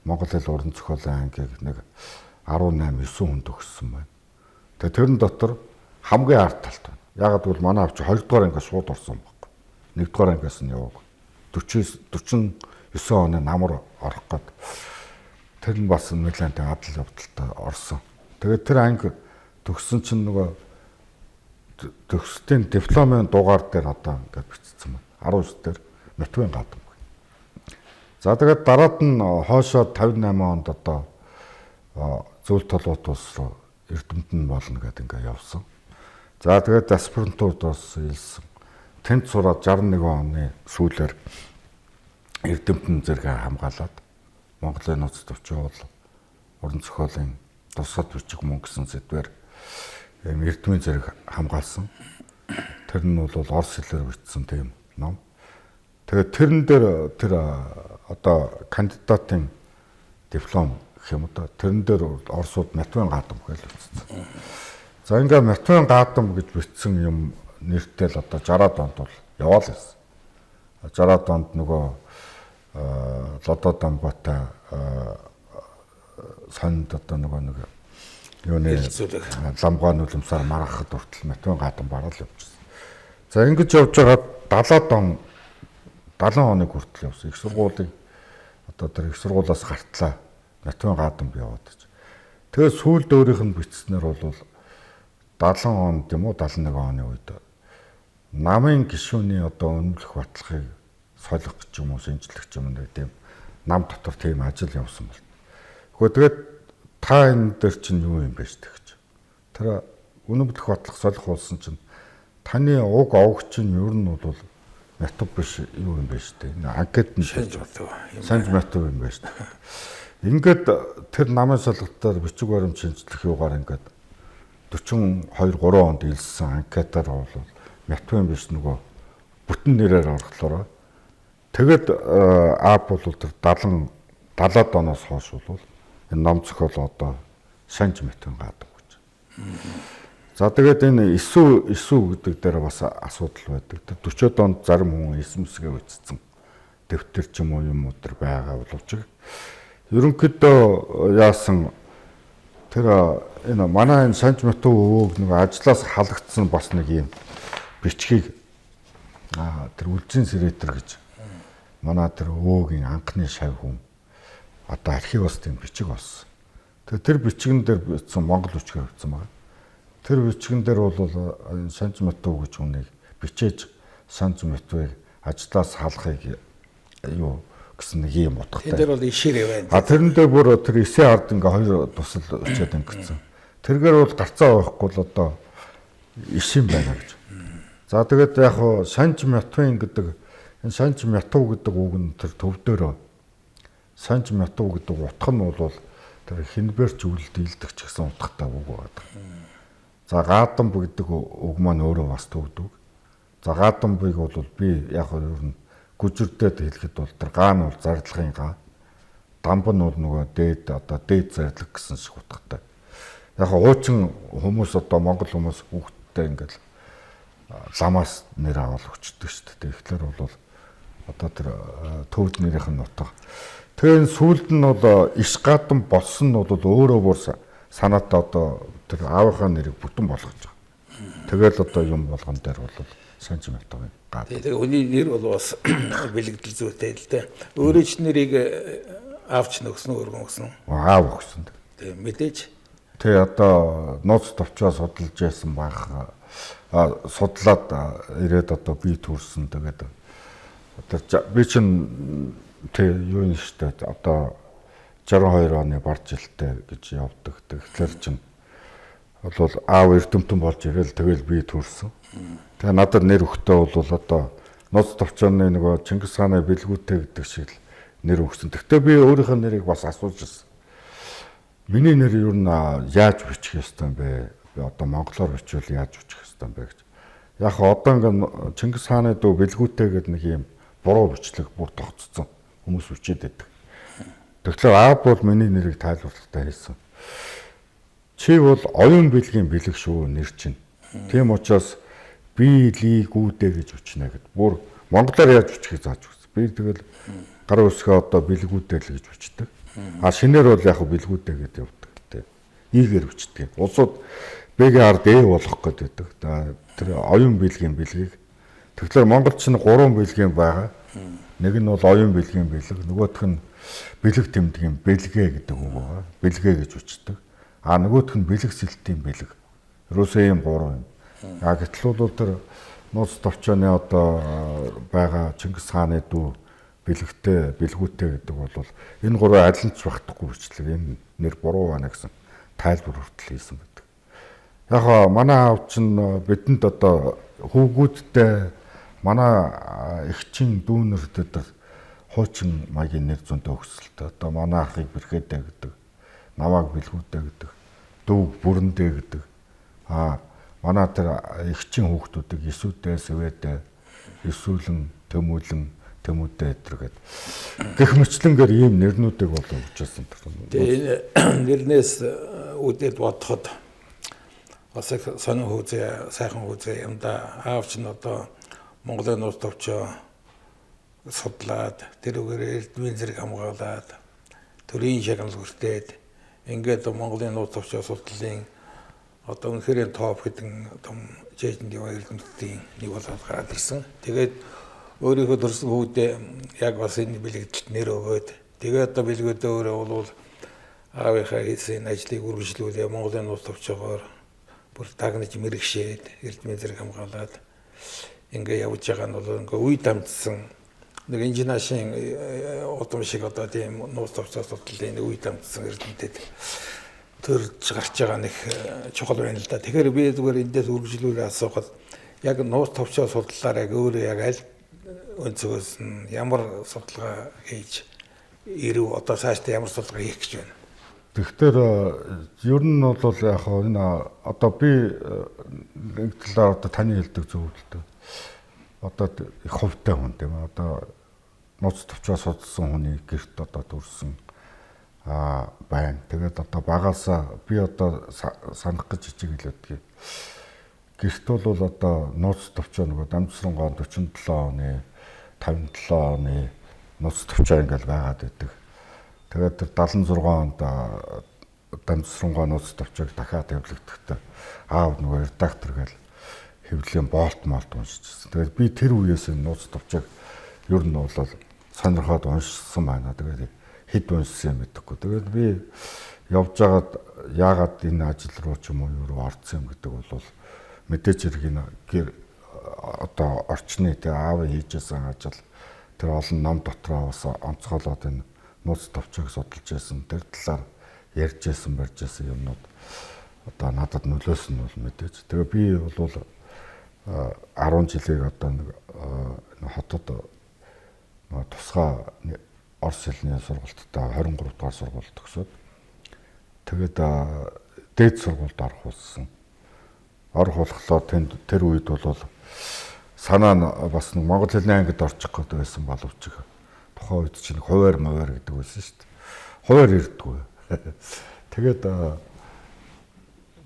Монгол хэл уран зохиолын ангийг нэг 18 9 хүн төгссөн байна. Тэгээ тэрэн дотор хамгийн ард талд байна. Ягаад гэвэл манай авч 2 дугаар ангиас шууд орсон байхгүй. 1 дугаар ангиас нь яваг. 49 оны намар орох гээд тэр нь бас нэлээд адал явдалтай орсон. Тэгээд тэр анги төгссөн чинь нөгөө төгсөлтийн дипломын дугаар дээр одоо ингээд бичсэн байна. 19 дээр Матвейн гадам. За тэгээд дараад нь хоошоо 58 онд одоо зөвлөлт толгойд ус руу Эрдэмтэн болно гэдэг ингээд явсан. За тэгээд аспирантурд бас илсэн. Тэнд сураад 61 оны сүүлээр Эрдэмтэн зэрэг хамгаалаад Монголын нууц төвчөө бол уран зохиолын тусгад бичиг мөн гэсэн сэдвээр Эрдэмийн зэрэг хамгаалсан. Тэр нь бол орос хэлээр бичсэн тийм ном. Тэгээд тэрэн дээр тэр одоо кандидатын диплом гэх юм одоо тэрэн дээр оросууд Матвейн гадам гэж бичсэн. За ингээд Матвейн гадам гэж бичсэн юм нэртэй л одоо 60-аад онд бол яваал байсан. 60-аад онд нөгөө Лодод Амбатай санд одоо нөгөө юуны ламгаан үлэмсээр маргахад хүртэл Матвейн гадам бараал явчихсан. За ингэж явж байгаа 70 хоног хүртэл явсан. Их сургуулийн одоо тэр их сургуулиас гартлаа Матвейн гадам яваад гэж. Тэгээ сүүлд өөрийнх нь бичснээр бол 70 онд юм уу 71 оны үед намын гишүүний одоо үнэлэх баталгааг солих гэж юм уу шинжлэх юм тийм нам дотор тийм ажил явсан бол. Гэхдээ тэгээд та энэ дээр чинь юу юм бэ гэж. Тэр үнэлэх баталгааг солих болсон чинь таны уг овог чинь ер нь бол Матв биш юу юм бэ штэ. Анкет нь Санж Матв юм байна штэ. Ингээд тэр намын солилтоор бичиг баримт шинжлэх юугаар ингээд 42-3 онд илсэн анкетаар бол Матвейн биш нөгөө бүтэн нэрээр орохлоо. Тэгэд ап бол тэр 70-аад оноос хойш бол энэ ном зохиол одоо Санж Матвейн гадаг гэж. За тэгээд энэ эсүү гэдэг дээр бас асуудал байдаг. Тэр 40-од онд зарим хүн эсмэсгээ үтцсэн. Дэвтэр ч юм уу юм өдр байгаа боловч ерөнхийдөө яасан тэр энэ манай энэ Санж Матв өвөөг нэг ажлаас халагдсан бас нэг юм бичгийг тэр үлзийн сэрэтэр гэж манай тэр өвөөгийн анхны шав хүн одоо архивоос тийм бичиг болсон. Тэр бичгэн дээр бичсэн Монгол үчгээр бичсэн байна. Тэр бичгэн дээр бол Санж Матв гэж хүнийг бичээж Санж Матвыг ажлаас халахыг юу гэсэн нэг юм утгатай. Тэр дээр бол ишээрээ байна. Тэрэн дээр бүр тэр эсээ ард ингээ хоёр тусал өчөөд ингэсэн. Тэргээр бол гарцаа байхгүй л одоо ишин байна гэж. За тэгээд яг хоо Санж Матвын гэдэг энэ Санж Матв гэдэг үг нь тэр төв дээр Санж Матв гэдэг утга нь бол тэр хинбэрч үлд илдэг ч гэсэн утгатай үг байдаг. За гадам гэдэг үг маань өөрөө бас төвдөг. За гадамбыг бол би яг хоо ер нь гүжирдээд хэлэхэд бол тэр гаа нь бол зардлагын гаа. Дамб нь бол нөгөө дээд одоо дээд зардлаг гэсэн шиг утгатай. Яг хуучин хүмүүс одоо монгол хүмүүс хүүхдтэй ингээл ламаас нэр аваад өчтдөг шүү дээ. Тэгэхээр бол одоо тэр төвд нэрийнх нь утга. Тэгээ сүүлд нь бол иш гадам болсон нь бол өөрөө бүр санаатай одоо тэр аавынхаа нэрийг бүтэн болгож байгаа. Тэгэл одоо юм болгон дээр бол Санж Матвын гад. Тэгээ хүний нэр бол бас бэлэгдэл зүйтэй л дээ. Өөрөө ч нэрийг аавч нөгсөн өргөн өгсөн. Аав өгсөн. Тэгээ мэдээж. Тэгээ одоо нууц товчоо судалж байсан баг судлаад ирээд одоо би төрсөн. Тэгээд би чинь тэг юу юм штэ одоо 62 оны бар жилдээ гэж явдаг. Тэгэхээр чинь бол аав Эрдэмтэн болж ирэл тэгэл би төрсөн. Тэгээ надад нэр өгтөө бол одоо нууц товчооны нөгөө Чингис хааны бэлгүүтэй гэдэг шиг л нэр өгсөн. Гэхдээ би өөрийнхөө нэрийг бас асууж ирсэн. Миний нэр юу н яаж бичих ёстой юм бэ? Би одоо монголоор бичвэл яаж бичих ёстой юм бэ гэж. Яг одоо ингээд Чингис хааны дөө бэлгүүтэй гэдэг нэг юм буруу бичлэг бүр тогтцсон. Хүмүүс үчээд байдаг. Тэгэхээр аав бол миний нэрийг тайлбарлалтаа хэлсэн. Чи бол оюун бэлгийн бэлэг шүү нэр чинь. Тийм учраас би лигүүдэ гэж үчнэ гэд. Бүр монголоор яаж үчхийг зааж өгсөн. Би тэгэл гар үсгээ одоо бэлгүүдэ л гэж үчдэг. А шинээр бол яг бэлгүүдэ гэдээ явдаг те. Ийгээр үчдэг. Улсууд Б-ийн ард Э болох гэдэг. Тэр оюун билгийн бэлгийг. Тэгэхээр Монголд ч 3 билгийн байгаа. Нэг нь бол оюун билгийн бэлэг, нөгөөх нь бэлэг тэмдгийн бэлгээ гэдэг үг байгаа. Бэлгээ гэж үчдэг. Нөгөөх нь бэлэг сэлтийн бэлэг. Ерөөсөө ийм 3 юм. Гэтэл бол тэр нууц товчооны одоо байгаа Чингис хааны дүү бэлгүүтэй гэдэг бол энэ 3 адил нь ч багтахгүй бичлэг. Энэ нэр буруу байна гэсэн тайлбар хүртэл хийсэн байдаг. Яг манай аав чинь бидэнд одоо хүүгүүдтэй манай эгчийн дүүнэрдэд хуучин маягийн нэр зүүнтэй өгсөлтөө. Одоо манай ахыг бэрхээдэ гэдэг, намааг бэлгүүдэ гэдэг, дүүг бүрэндэ гэдэг. Манай тэр эгчийн хүүхдүүдийг Исүүдэ, Сэвэдэ, Исүүлэн, Тэмүүдэ гэдэг. Гэх мэтлэнгээр ийм нэрнүүдийг бол өгчээсэн. Тэгээ нэрнээс үүдээд бодоход бас сонин хөөзөө, сайхан хөөзөө юм да. Аав чинь одоо Монголын нууц товчоо судлаад, тэрүүгээр эрдмийн зэрэг хамгаалаад, төрийн шагнал хүртээд ингээд Монголын нууц товчоо судлалын одоо үнэхээр топ хэдэн том жижиг эрдэмтдийн нэг болоод гараад ирсэн. Тэгээд өөрийнхөө төрсөн хүүдээ яг бас энэ бэлэгдэлд нэр өгөөд тэгээд одоо бэлгүүдээ өөрөө бол аавынхаа хийсэн ажлыг үргэлжлүүлээ Монголын нууц товчоогоор бүр тагнаж мэрэгшээд эрдмийн зэрэг хамгаалаад ингээ явж байгаа нь бол ингээ үе дамжсан нэг инженашин удам шиг одоо тийм нууц товчоо судлалын үе дамжсан эрдэмтэд төрж гарч байгаа нэг чухал байна л да. Тэгэхээр би зүгээр эндээс үргэлжлүүлээ асуухад яг нууц товчоо судлалаар яг өөрөө яг аль өнцгөөс нь ямар судалгаа хийж ирв одоо цаашдаа ямар судалгаа хийх гэж байна. Тэгэхээр ер нь бол яг энэ одоо би нэг талаар одоо таны хэлдэг зөвлөлтөө одоо их хувьтай хүн тийм ээ одоо нууц товчоо судалсан хүний гэрт одоо төрсэн байна. Тэгээд одоо багаасаа би одоо санах гэж хичээгэлээдгийг. Гэрт бол одоо нууц товчоо нөгөө Дамжсрангуун 47 оны 57 оны нууц товчоо ингээл байгаад байдаг. Тэгээд тэр 76 онд Дамжсрангуун нууц товчоог дахиад хэвлэгдэхдээ аав нөгөө редактор гээл хэвлэлийн болт уншижсэн. Тэгээд би тэр үеэс нууц товчоог ер нь бол сонирхоод уншсан байна. Тэгээд хэд уншсан юм мэдэхгүй. Тэгээд би явж байгаад яагаад энэ ажил руу ч юм уу юу руу орсон юм гэдэг бол мэдээж хэрэг энэ одоо орчны тэ аав хийжсэн ажил тэр олон ном дотроо бас онцгойлоод энэ нууц товчоог судалж байсан. Тэр талаар ярьжсэн барьжсэн юмнууд одоо надад нөлөөсөн нь бол мэдээж. Тэгээ би бол 10 жилийг одоо нэг хотод тусгай Орос хэлний сургалтад 23 дугаар сургууль төгсөөд тэгээд дээд сургуульд орох болсон. Орох болохоор тэр үед бол санаа нь бас нэг монгол хэлний ангид орчих гэдэг байсан боловч тухайн үед чинь хуваар маваар гэдэг байсан шүү дээ. Хуваар ирдэггүй. Тэгээд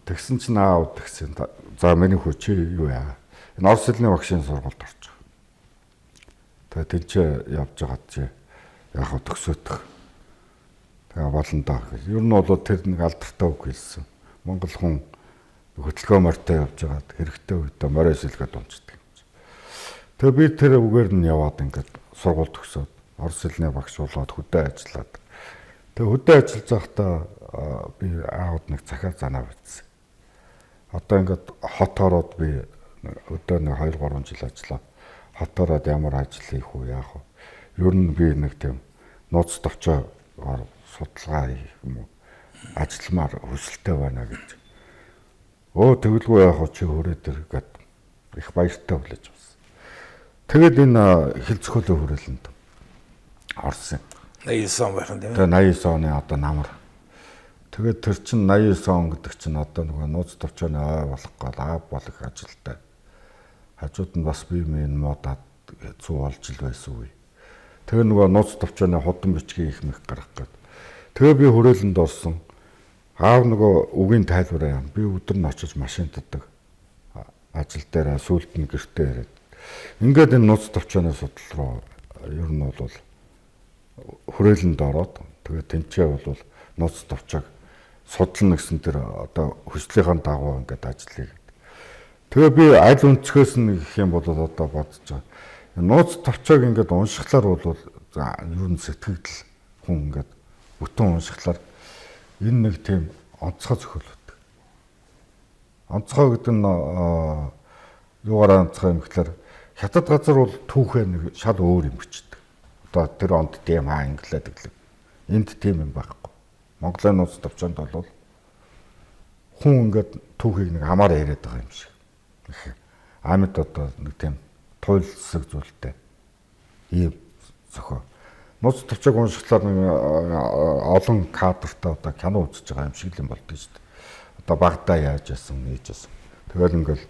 тэгсэн чинь аав тэгсэн. За миний хүү чи юу яа? Энэ Орос хэлний багшийн сургуульд орчих. Тэгээд тэнцээ явж байгаа чи яг төгсөөх. Тэгээ болно даа гэж. Ер нь бол тэр нэг алдартай үг хэлсэн. Монгол хүн хөдөлгөөн морьтой явж байгаад хэрэгтэй үедээ морь эсэлгээд унцдаг юм. Тэгээ би тэр үгээр нь яваад ингээд сургууль төгсөөд Орос хэлний багш болоод хөдөө ажиллаад. Тэгээ хөдөө ажиллаж байхдаа би аауд нэг захиа занаа бичсэн. Одоо ингээд хот ороод би өдөө нэг 2-3 жил ажиллаа. Хот ороод ямар ажил хийх үү яах вэ? Ер нь би нэг тийм нууц товчоогоор судалгаа хийх юм уу? Ажилламаар хүсэлтэй байна гэж. Тэгэлгүй яах вэ чи хүрээ дээр гээд их баяртай хүлээж авсан. Тэгээд энэ хилцхөөлийн хүрээлэнд орсон. 89 он байх юм тийм ээ. Тэгээ 89 оны одоо намар. Тэгээд тэр чин 89 он гэдэг чинь одоо нөгөө нууц товчооны ой болох гол аав болох ажилтай. Хажууд нь бас бие минь модад 100 болж ил байсан үе. Тэгээ нөгөө нууц товчооны худам бичгийн их мэх гарах гээд. Тэгээ би хүрээлэнд орсон. Аав нөгөө үгийн тайлбараа юм. Би өдөр нь очиж машин татдаг. Ажил дээр сүүлд нь гэртээ ирээд. Ингээд энэ нууц товчооны судал руу ер нь бол хүрээлэнд ороод тэгээ тэнцээ бол нууц товчоог судлана гэсэн тэр одоо хүслийнхэн дагуу ингээд ажиллая. Тэгээ би аль өнцгөөс нь гэх юм бол одоо бодож байгаа. Нууц товчоог ингээд уншихлаар бол ер нь сэтгэгдэл хүн ингээд бүтэн уншихлаар энэ нэг тийм онцгой зохиол. Онцгой гэдэг нь юугаар онцгой юм гэхээр хятад газар бол түүхээ нэг шал өөр юм бичдэг. Одоо тэр онд тийм англиад гэглээ. Энд тийм юм байхгүй. Монголын нууц товчонд бол хүн ингээд түүхийг нэг амаар яриад байгаа юм шиг. Амьд одоо нэг тийм туйлсаг зүйлтэй ийм зохио. Нууц товчоог уншихлаар нэг олон кадртай одоо кино үзэж байгаа юм шиг юм болдог шүү дээ. Одоо Багдаа яаж яасан, нээж яасан. Тэгэл ингээл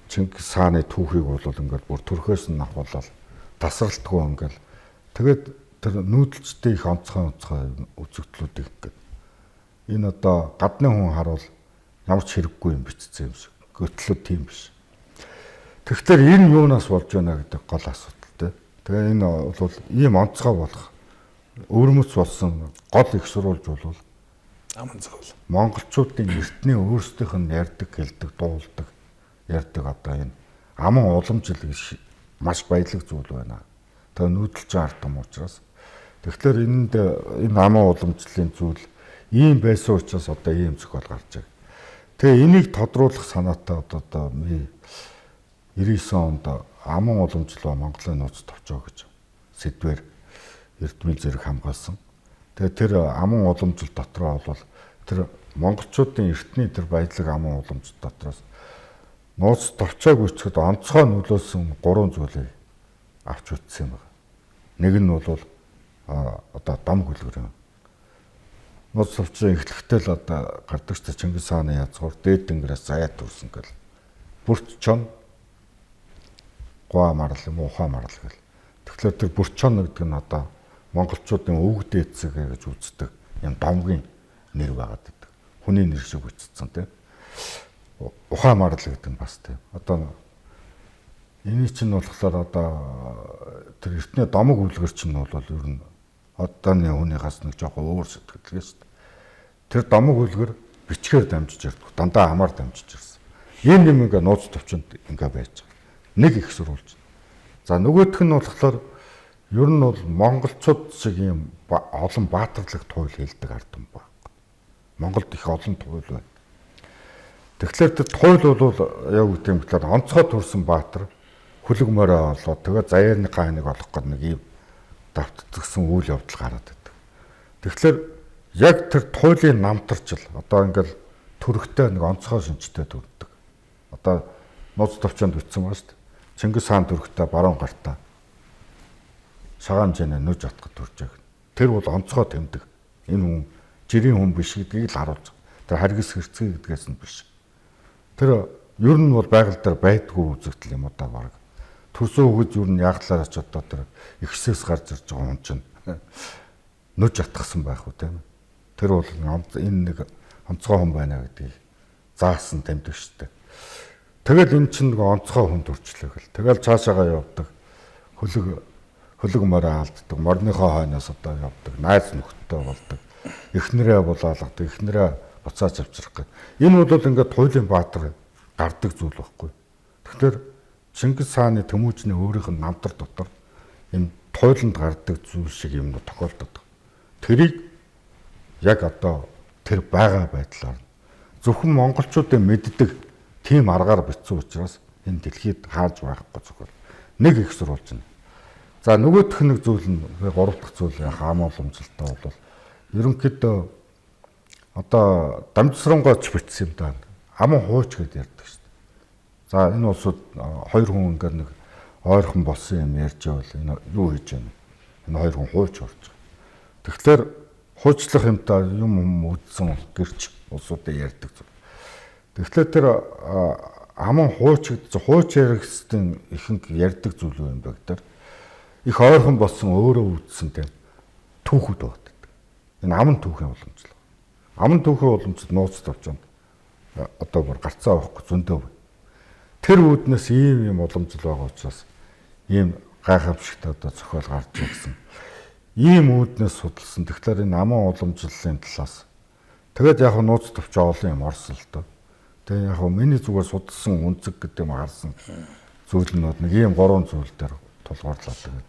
Чингис хааны түүхийг бол ингээл бүр төрхөөс нь авахлал тасралтгүй ингээл тэгээд тэр нүүдэлчтэй их онцгой үзэгдлүүдийг ингээд энэ одоо гадны хүн харуул ямар ч хэрэггүй юм бичсэн юм шиг. Гэтлүүд тийм биш. Тэгэхээр энэ юунаас болж байна гэдэг гол асуудал те. Тэгээ энэ бол ийм онцгой болох өвөрмөц болсон гол их сурвалж бол аман зөвл. Монголчуудын эртний өөрсдийнх нь ярьдаг, хэлдэг, дуулдаг, ярьдаг одоо энэ аман уламжил гэж маш баялаг зүйл байна. Тэгээ нүүдэлж ардам учраас. Тэгэхээр энэ аман уламжлалын зүйл ийм байсан учраас одоо ийм зохиол гарч байгаа. Тэгээ энийг тодруулах санаатай одоо 99 онд аман уламжлал Монголын нууц товчоо гэж сэдвээр Эрдмэл зэрэг хамгаалсан. Тэгээ тэр аман уламжлал дотроо бол тэр монголчуудын эртний тэр баялаг аман уламжлал дотроос нууц товчоог үүсгэхэд онцгой нөлөөсөн 3 зүйлийг авч үзсэн юм байна. Нэг нь бол одоо дом хөлгөр юм. Нууц товчоо эхлэхдээ л одоо гардагч Чингис хааны язгуур дээд тэнгэрээс заяат төрсөн гэл. Бүртчон гоо марл юм уу ухаа марл гэл. Тэгэхээр тэр бүрчон гэдэг нь одоо монголчуудын өвөг дээдсэг гэж үздэг юм домгийн нэр байгаад байдаг. Хүний нэр шиг үздсэн тийм. Ухаа марл гэдэг нь бас тийм. Одоо энэ чинь болохоор одоо тэр эртний домог үлгэр чинь бол ер нь одооны хүнийхээс нэг жоохон өөр сэтгэлгээ шүү дээ. Тэр домог үлгэр бичгээр дамжиж ирдэг. Дандаа хамаар дамжиж ирсэн. Ийм юм ингээ нууц төвчөнд ингээ байж байгаа. Нэг их сурвалж. За нөгөөх нь болохоор ер нь бол монголчууд шиг ийм олон баатарлаг туйл хэлдэг ард юм байна. Монголд их олон туйл байна. Тэгэхээр тэр туйл бол яг үгүй юм гэхээр онцгой төрсэн баатар хүлэг морой олоод тэгээ заяаны хааныг олох гэдэг нэг ийм давтцсан үйл явдал гараад байдаг. Тэгэхээр яг тэр туйлын намтарчл одоо ингээл төрхтэй нэг онцгой шинжтэй төрдөг. Одоо нууц товчонд бичсэн байна шүү дээ. Чингис хаан төрхтэй баруун гартаа шагаан жинэ нүж атгад төрж байгаа. Тэр бол онцгой тэмдэг. Энэ хүн жирийн хүн биш гэдгийг л харуулж байгаа. Тэр харгас хэрцгий гэдгээс нь биш. Тэр ер нь бол байгаль дээр байдгүй үзэгдэл юм одоо баг. Төрсөн хөгж ер нь яглаар ч одоо тэр ихсээс гарч ирж байгаа хүн чинь нүж атгсан байх уу тийм. Тэр бол энэ нэг онцгой хүн байна гэдгийг заасан тэмдэг шүү дээ. Тэгэл эн чинь нэг онцгой хүн төрчлөө гэл. Тэгэл цаашаагаа явдаг. Хөлөг морой алддаг. Морныхоо хойноос одоо явдаг. Найз нөхдөд болдог. Эхнэрээ булаалгадаг. Эхнэрээ буцааж авчрах гэх. Энэ бол ингээд туйлын баатар гардаг зүйл байхгүй. Тэгэхээр Чингис хааны тэмүүжний өөрийнх нь намтар дотор энэ туйланд гардаг зүйл шиг юмнууд тохиолддог. Тэрийг яг одоо тэр байгаа байдлаар зөвхөн монголчуудын мэддэг тийм аргаар бичсэн учраас энэ дэлхийд хааж байхгүй зүгээр. Нэг их сурвалж байна. За нөгөөх нэг зүйл нь гурав дахь зүйл хаам уламжлалтай бол ерөнхийдөө одоо дамжсрангойч бичсэн юм даа. Аман хууч гэдээ ярьдаг шүү дээ. За энэ улсууд хоёр хүн ингээд нэг ойрхон болсон юм ярьж байвал энэ юу хийж байна? Энэ хоёр хүн хууч орж байгаа. Тэгэхээр хуучлах юмтай юм үдсэн гэрч улсуудыг ярьдаг. Тэгэхээр тэр аман хууч гэдэг хууч яригчдын ихэнх ярьдаг зүйл юм байна гэдэг. Их ойрхон болсон өөрөө үдсэн тийм түүхүүд байдаг. Энэ аман түүхийн уламжлал. Аман түүхийн уламжлал нууц товчонд одоо бүр гарцаа авахгүй зөндөө. Тэр үүднээс ийм юм уламжлал байгаа учраас ийм гайхамшигтай одоо зохиол гарч ирсэн. Ийм үүднээс судалсан. Тэгэхээр энэ аман уламжлалын талаас Тэгээд яг нууц төвчөө олон юм орсон л доо. Тэгээд яг миний зүгээр судалсан үнцэг гэдэг юм харсан зүйлнүүд нэг ийм 3 зүйл дээр тулгуурлаад тэгээд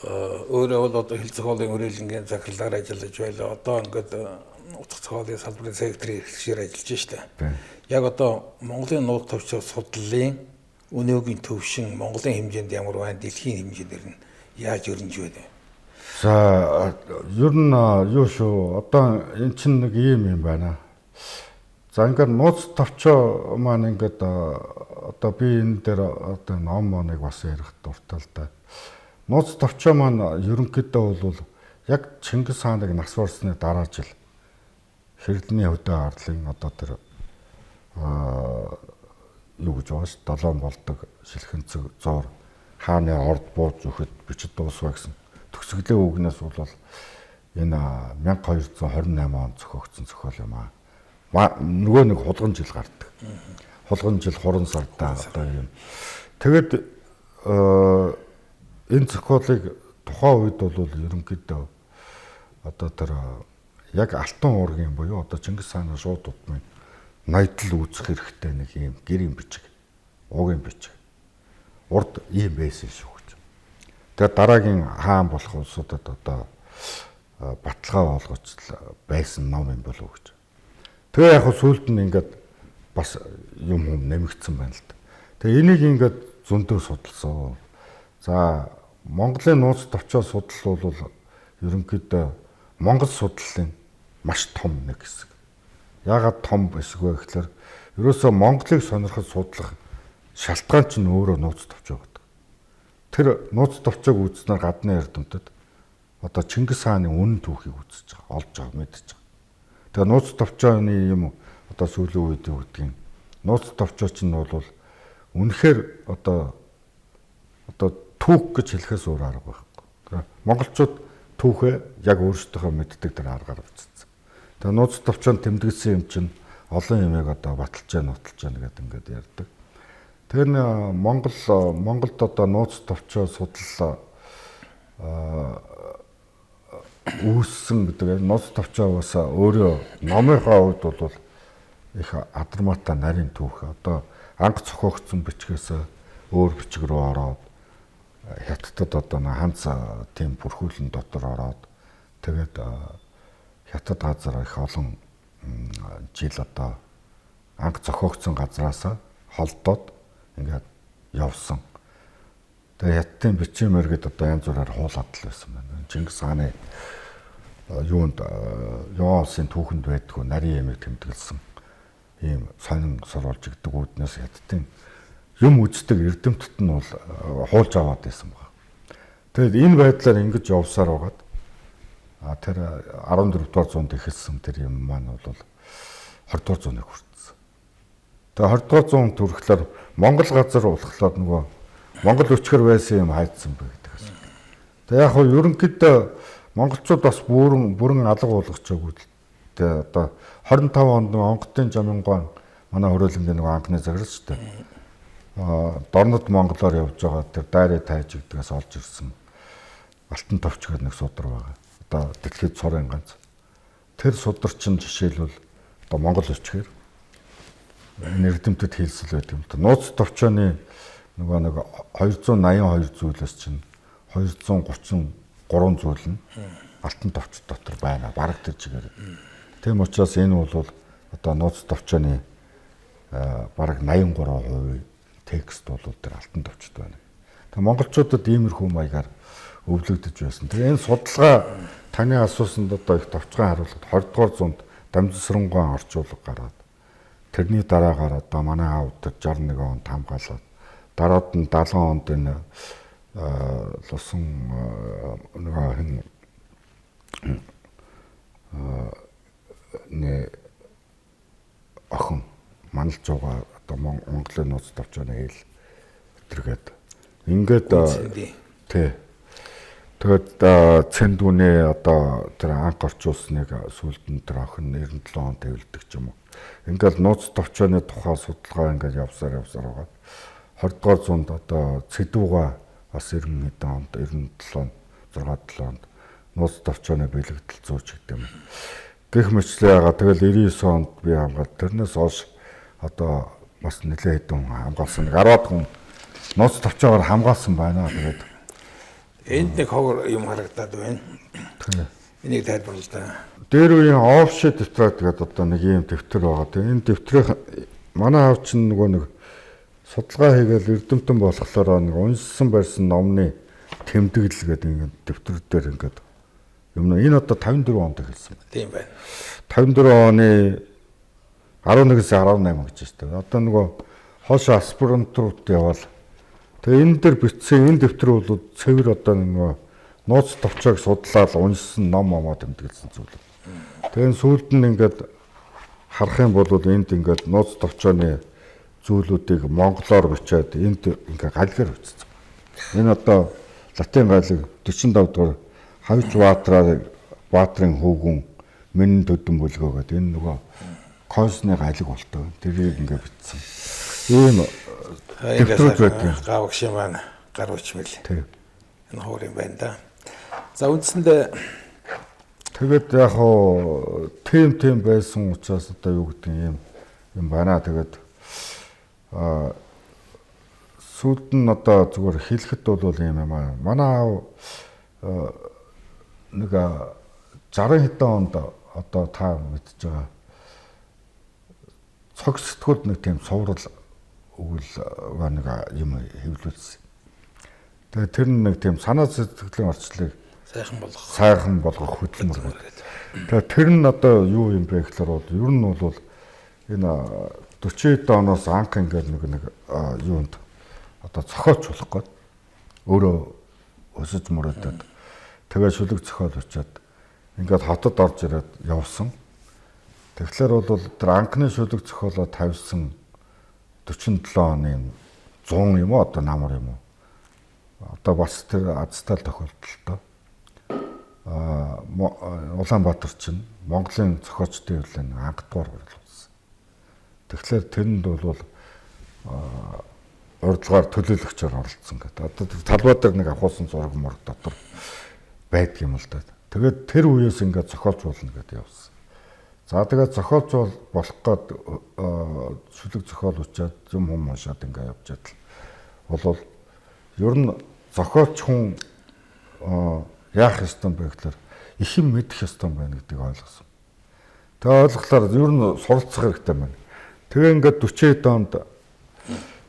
Өөрөө бол одоо хил зохиолын хүрээлэнгийн захирлаар ажиллаж байлаа. Одоо ингээд утга зохиолын салбарын секретарийн хэрэгшээр ажиллаж штэ. Яг одоо Монголын нууц төвчөө судлалын өнөөгийн төвшин Монголын хэмжээнд ямар байна, дэлхийн хэмжээгээр нь яаж өрнөж байна? За ер нь юу шүү. Одоо эн чинь нэг ийм юм байна. За ингээд нууц төвчөө маань ингээд одоо би энэ дээр одоо ном моныг бас ярих дуртай л да. Нууц төвчөө маань ерөнхийдөө бол яг Чингис хааныг нас барсны дараа жил Хэрдний хөдөө арлын одоо тэр юу гэж байгаа ш 7 болдог шилхэнцэг зуур хааны орд бууж өгөхөд бичиж дуусваа гэсэн төгсгөлийн үгнээс бол энэ 1228 он зохиогдсон зохиол юм аа. Нөгөө нэг хулган жил гардаг. Хулган жил хуран сардаа одоо юм. Тэгэд энэ зохиолыг тухайн үед бол ерөнхийдөө одоо тэр яг алтан уургийн буюу одоо Чингис хааны шууд тутмын ноёдл үүсэх хэрэгтэй нэг юм гэрийн бичиг, уугийн бичиг. Урд ийм байсан шүү гэж. Тэгээд дараагийн хаан болох улсуудад одоо баталгаа олгож байсан ном юм болов уу гэж. Тэгээ яг сүүлд нь ингээд бас юм нэмэгдсэн байна л да. Тэгээ энийг ингээд зөндөө судалсан. За Монголын нууц төвчөө судлал бол ерөнхийдөө Монгол судлалын маш том нэг хэсэг. Яагаад том хэсэг вэ гэхээр ерөөсөө Монголыг сонирхож судлах шалтгаан чинь өөрөө нууц төвчөө гэдэг. Тэр нууц төвчөөг үүснээр гадны эрдэмтэд одоо Чингис хааны үнэн түүхийг үзэж байгаа, олж байгаа, мэдж байгаа. Тэгээ нууц төвчөөний юм одоо сүүлийн үед юу гэдгийг нууц төвчөө чинь бол үнэхээр одоо түүх гэж хэлэхээс өөр арга байхгүй. Монголчууд түүхээ яг өөрсдөө мэддэг тэр аргаар үзсэн. Тэгээ нууц төвчөнд тэмдэглэсэн юм чинь олон юмыг одоо баталж байна гэдэг ингээд ярьдаг. Тэр Монголд одоо нууц төвчөө судлал үүссэн гэдэг. Нууц төвчөө бас өөрөө номынхаа хувьд бол их адармаатай нарийн түүх. Одоо анх зохиогдсон бичгээс өөр бичиг рүү ороод Хятадд одоо ханц тийм бүрхүүлэн дотор ороод тэгээд Хятад газар их олон жил одоо анх зохиогдсон газраас холдоод ингээд явсан. Тэгээ Хятадын бичмээр гээд одоо янз бүрээр хуулаад л байсан байна. Чингис хааны юунд Ёосын түүхэнд байдгүй нарийн ямиг тэмдэглэсэн ийм сонин сурвалж гэдэг үүднээс Хятадын юм үздэг эрдэмтэд нь бол хуулж аваад байсан баг. Тэгэд энэ байдлаар ингэж явсаар байгаад тэр 14 дугаар зуунд эхэлсэн тэр юм маань бол 20 дугаар зууныг хүртсэн. Тэгээ 20 дугаар зуунд хүрэхлээр Монгол газар болохоор нөгөө Монгол өчгөр байсан юм хайдсан бэ гэдэг юм. Тэгээ яг хөө ерөнхийдөө монголчууд бас бүрэн алга болгочихоогүй. Тэгээ одоо 25 онд нөгөө онгодын жамингуан манай хөрөөлөнгийн нөгөө анхны заграл шүү дээ. Дорнод монголоор явж байгаа тэр дайраа тайж гэдгээс олж ирсэн алтан товч гэдэг нэг судар байгаа. Одоо дэлхийд цорын ганц. Тэр судар чинь жишээлбэл одоо монгол өчгөр нэрдэмтэд хийлсэл байдаг юм. Нууц товчооны нөгөө нэг 282 зүйлээс чинь 233 зүйл нь алтан товч дотор байна. Бараг тэр чигээр. Тийм учраас энэ бол одоо нууц товчооны бараг 83% текст бол тэр алтан товчд байна. Тэгээ монголчуудад иймэрхүү маягаар өвлөгдөж байсан. Тэгээ энэ судалгаа таны асуусанд одоо их товчхон хариулахад 20 дугаар зуунд дамжсрангуй орчуулга гараад тэрний дараагаар одоо манай аав тэр 61 онд хамгаалаад дараад нь 70 онд энэ лусан нэг охин манлж байгаа одоо Монголын нууц товчооны хэл тэргээд ингээд тий. Тэгээд цэндүүнээ одоо тэр анх орчуулсныг сүүлд нь тэр охин 97 онд хэвлдэг ч юм уу. Ингээд нууц товчооны тухай судалгаа ингээд явсаар байгаа. 20 дугаар зуунд одоо Цэдүүга бас 90 хэдэн онд 97 6-7 онд нууц товчооны бэлэгдэл зурж гэдэг юм. гэх мэтлээ яагаад тэгэл 99 онд би хамгаалт тэрнээс хойш одоо бас нэлээд хэдэн хамгаалсан 10-аад хүн нууц товчоогоор хамгаалсан байна. Тэгээд энд нэг ховор юм харагдаад байна. тэгээ Энийг тайлбарлаа та. дээр үеийн offset дэвтэр гэдэг одоо нэг ийм дэвтэр байгаа. Тэгээ энэ дэвтрийн манай аав чинь нөгөө нэг судалгаа хийгээл эрдэмтэн болохоор нэг уншсан барьсан номны тэмдэглэл гэдэг ингэ дэвтэр дээр ингээд юм энэ одоо 54 онд хэлсэн. Тийм байна. 54 оны 11-ээс 18 гэж байна. Одоо нөгөө хоош аспирантууд явал тэгээ энэ дээр бичсэн энэ дэвтэр бол цэвэр одоо нөгөө нууц товчоог судлаад уншсан ном момоо тэмдэглэсэн зүйл. Тэгээ сүүлд нь ингээд харах юм бол энд ингээд нууц товчооны зүйлүүдийг монголоор бичээд энд ингээд галгаар бичсэн. Энэ одоо латин галыг 45 дугаар хавж баатрын хөвгүн минь төдөн бүлгөө гэдэг энэ нөгөө консны галыг болтой. Тэрийг ингээд бичсэн. Ийм дэвтрүүд байдаг. Гавгш маань гар учмэл. Тийм. Энэ хоор юм байна да. За үндсэндээ тэгээд яг хоо тийм байсан учраас одоо юу гэдэг юм байна. Тэгээд сүүлд нь одоо зүгээр хэлэхэд бол юм аа. Манай аав нэг 60 хэдэн онд одоо та мэдж байгаа цог сэтгүүлд нэг тийм цуврал өгөл нэг юм хэвлүүлсэн. Тэгээд тэр нэг тийм санаа сэтгэлийн орчлыг сайхан болгох хөдөлмөр гэдэг. Тэгээд тэр нь одоо юу юм бэ гэхээр бол ер нь бол энэ 40 оноос анх ингээд нэг юунд одоо цохооч болох гээд өөрөө өсөж мөрөдөд тэгээ шүлэг цохол очиад ингээд хотод орж ирээд явсан. Тэгэхээр бол тэр анхны шүлэг цохолоо тавьсан 47 оны 100 юм уу одоо намар юм уу? Одоо бас тэр азтал тохиолдолтой. Улаанбаатар чинь Монголын зохиолчдын хөвлийн анхдугаар болсон. Тэгэхээр тэнд бол урдлагаар төлөөлөгчөөр оролцсон гэдэг. Одоо талбай дээр нэг авахсан зураг мөрөг дотор байдаг юм л да. Тэгээд тэр үеэс ингээд зохиолч болно гэдэг явсан. За тэгээд зохиолч болох гээд шүлэг зохиол учаад юм уншаад ингээд явжаад бол ер нь зохиолч хүн яах ёстой бэ гэхээр их юм мэдэх ёстой байна гэдгийг ойлгосон. Тэгээ ойлгохлоор ер нь суралцах хэрэгтэй байна. Тэгээ ингээд 40 онд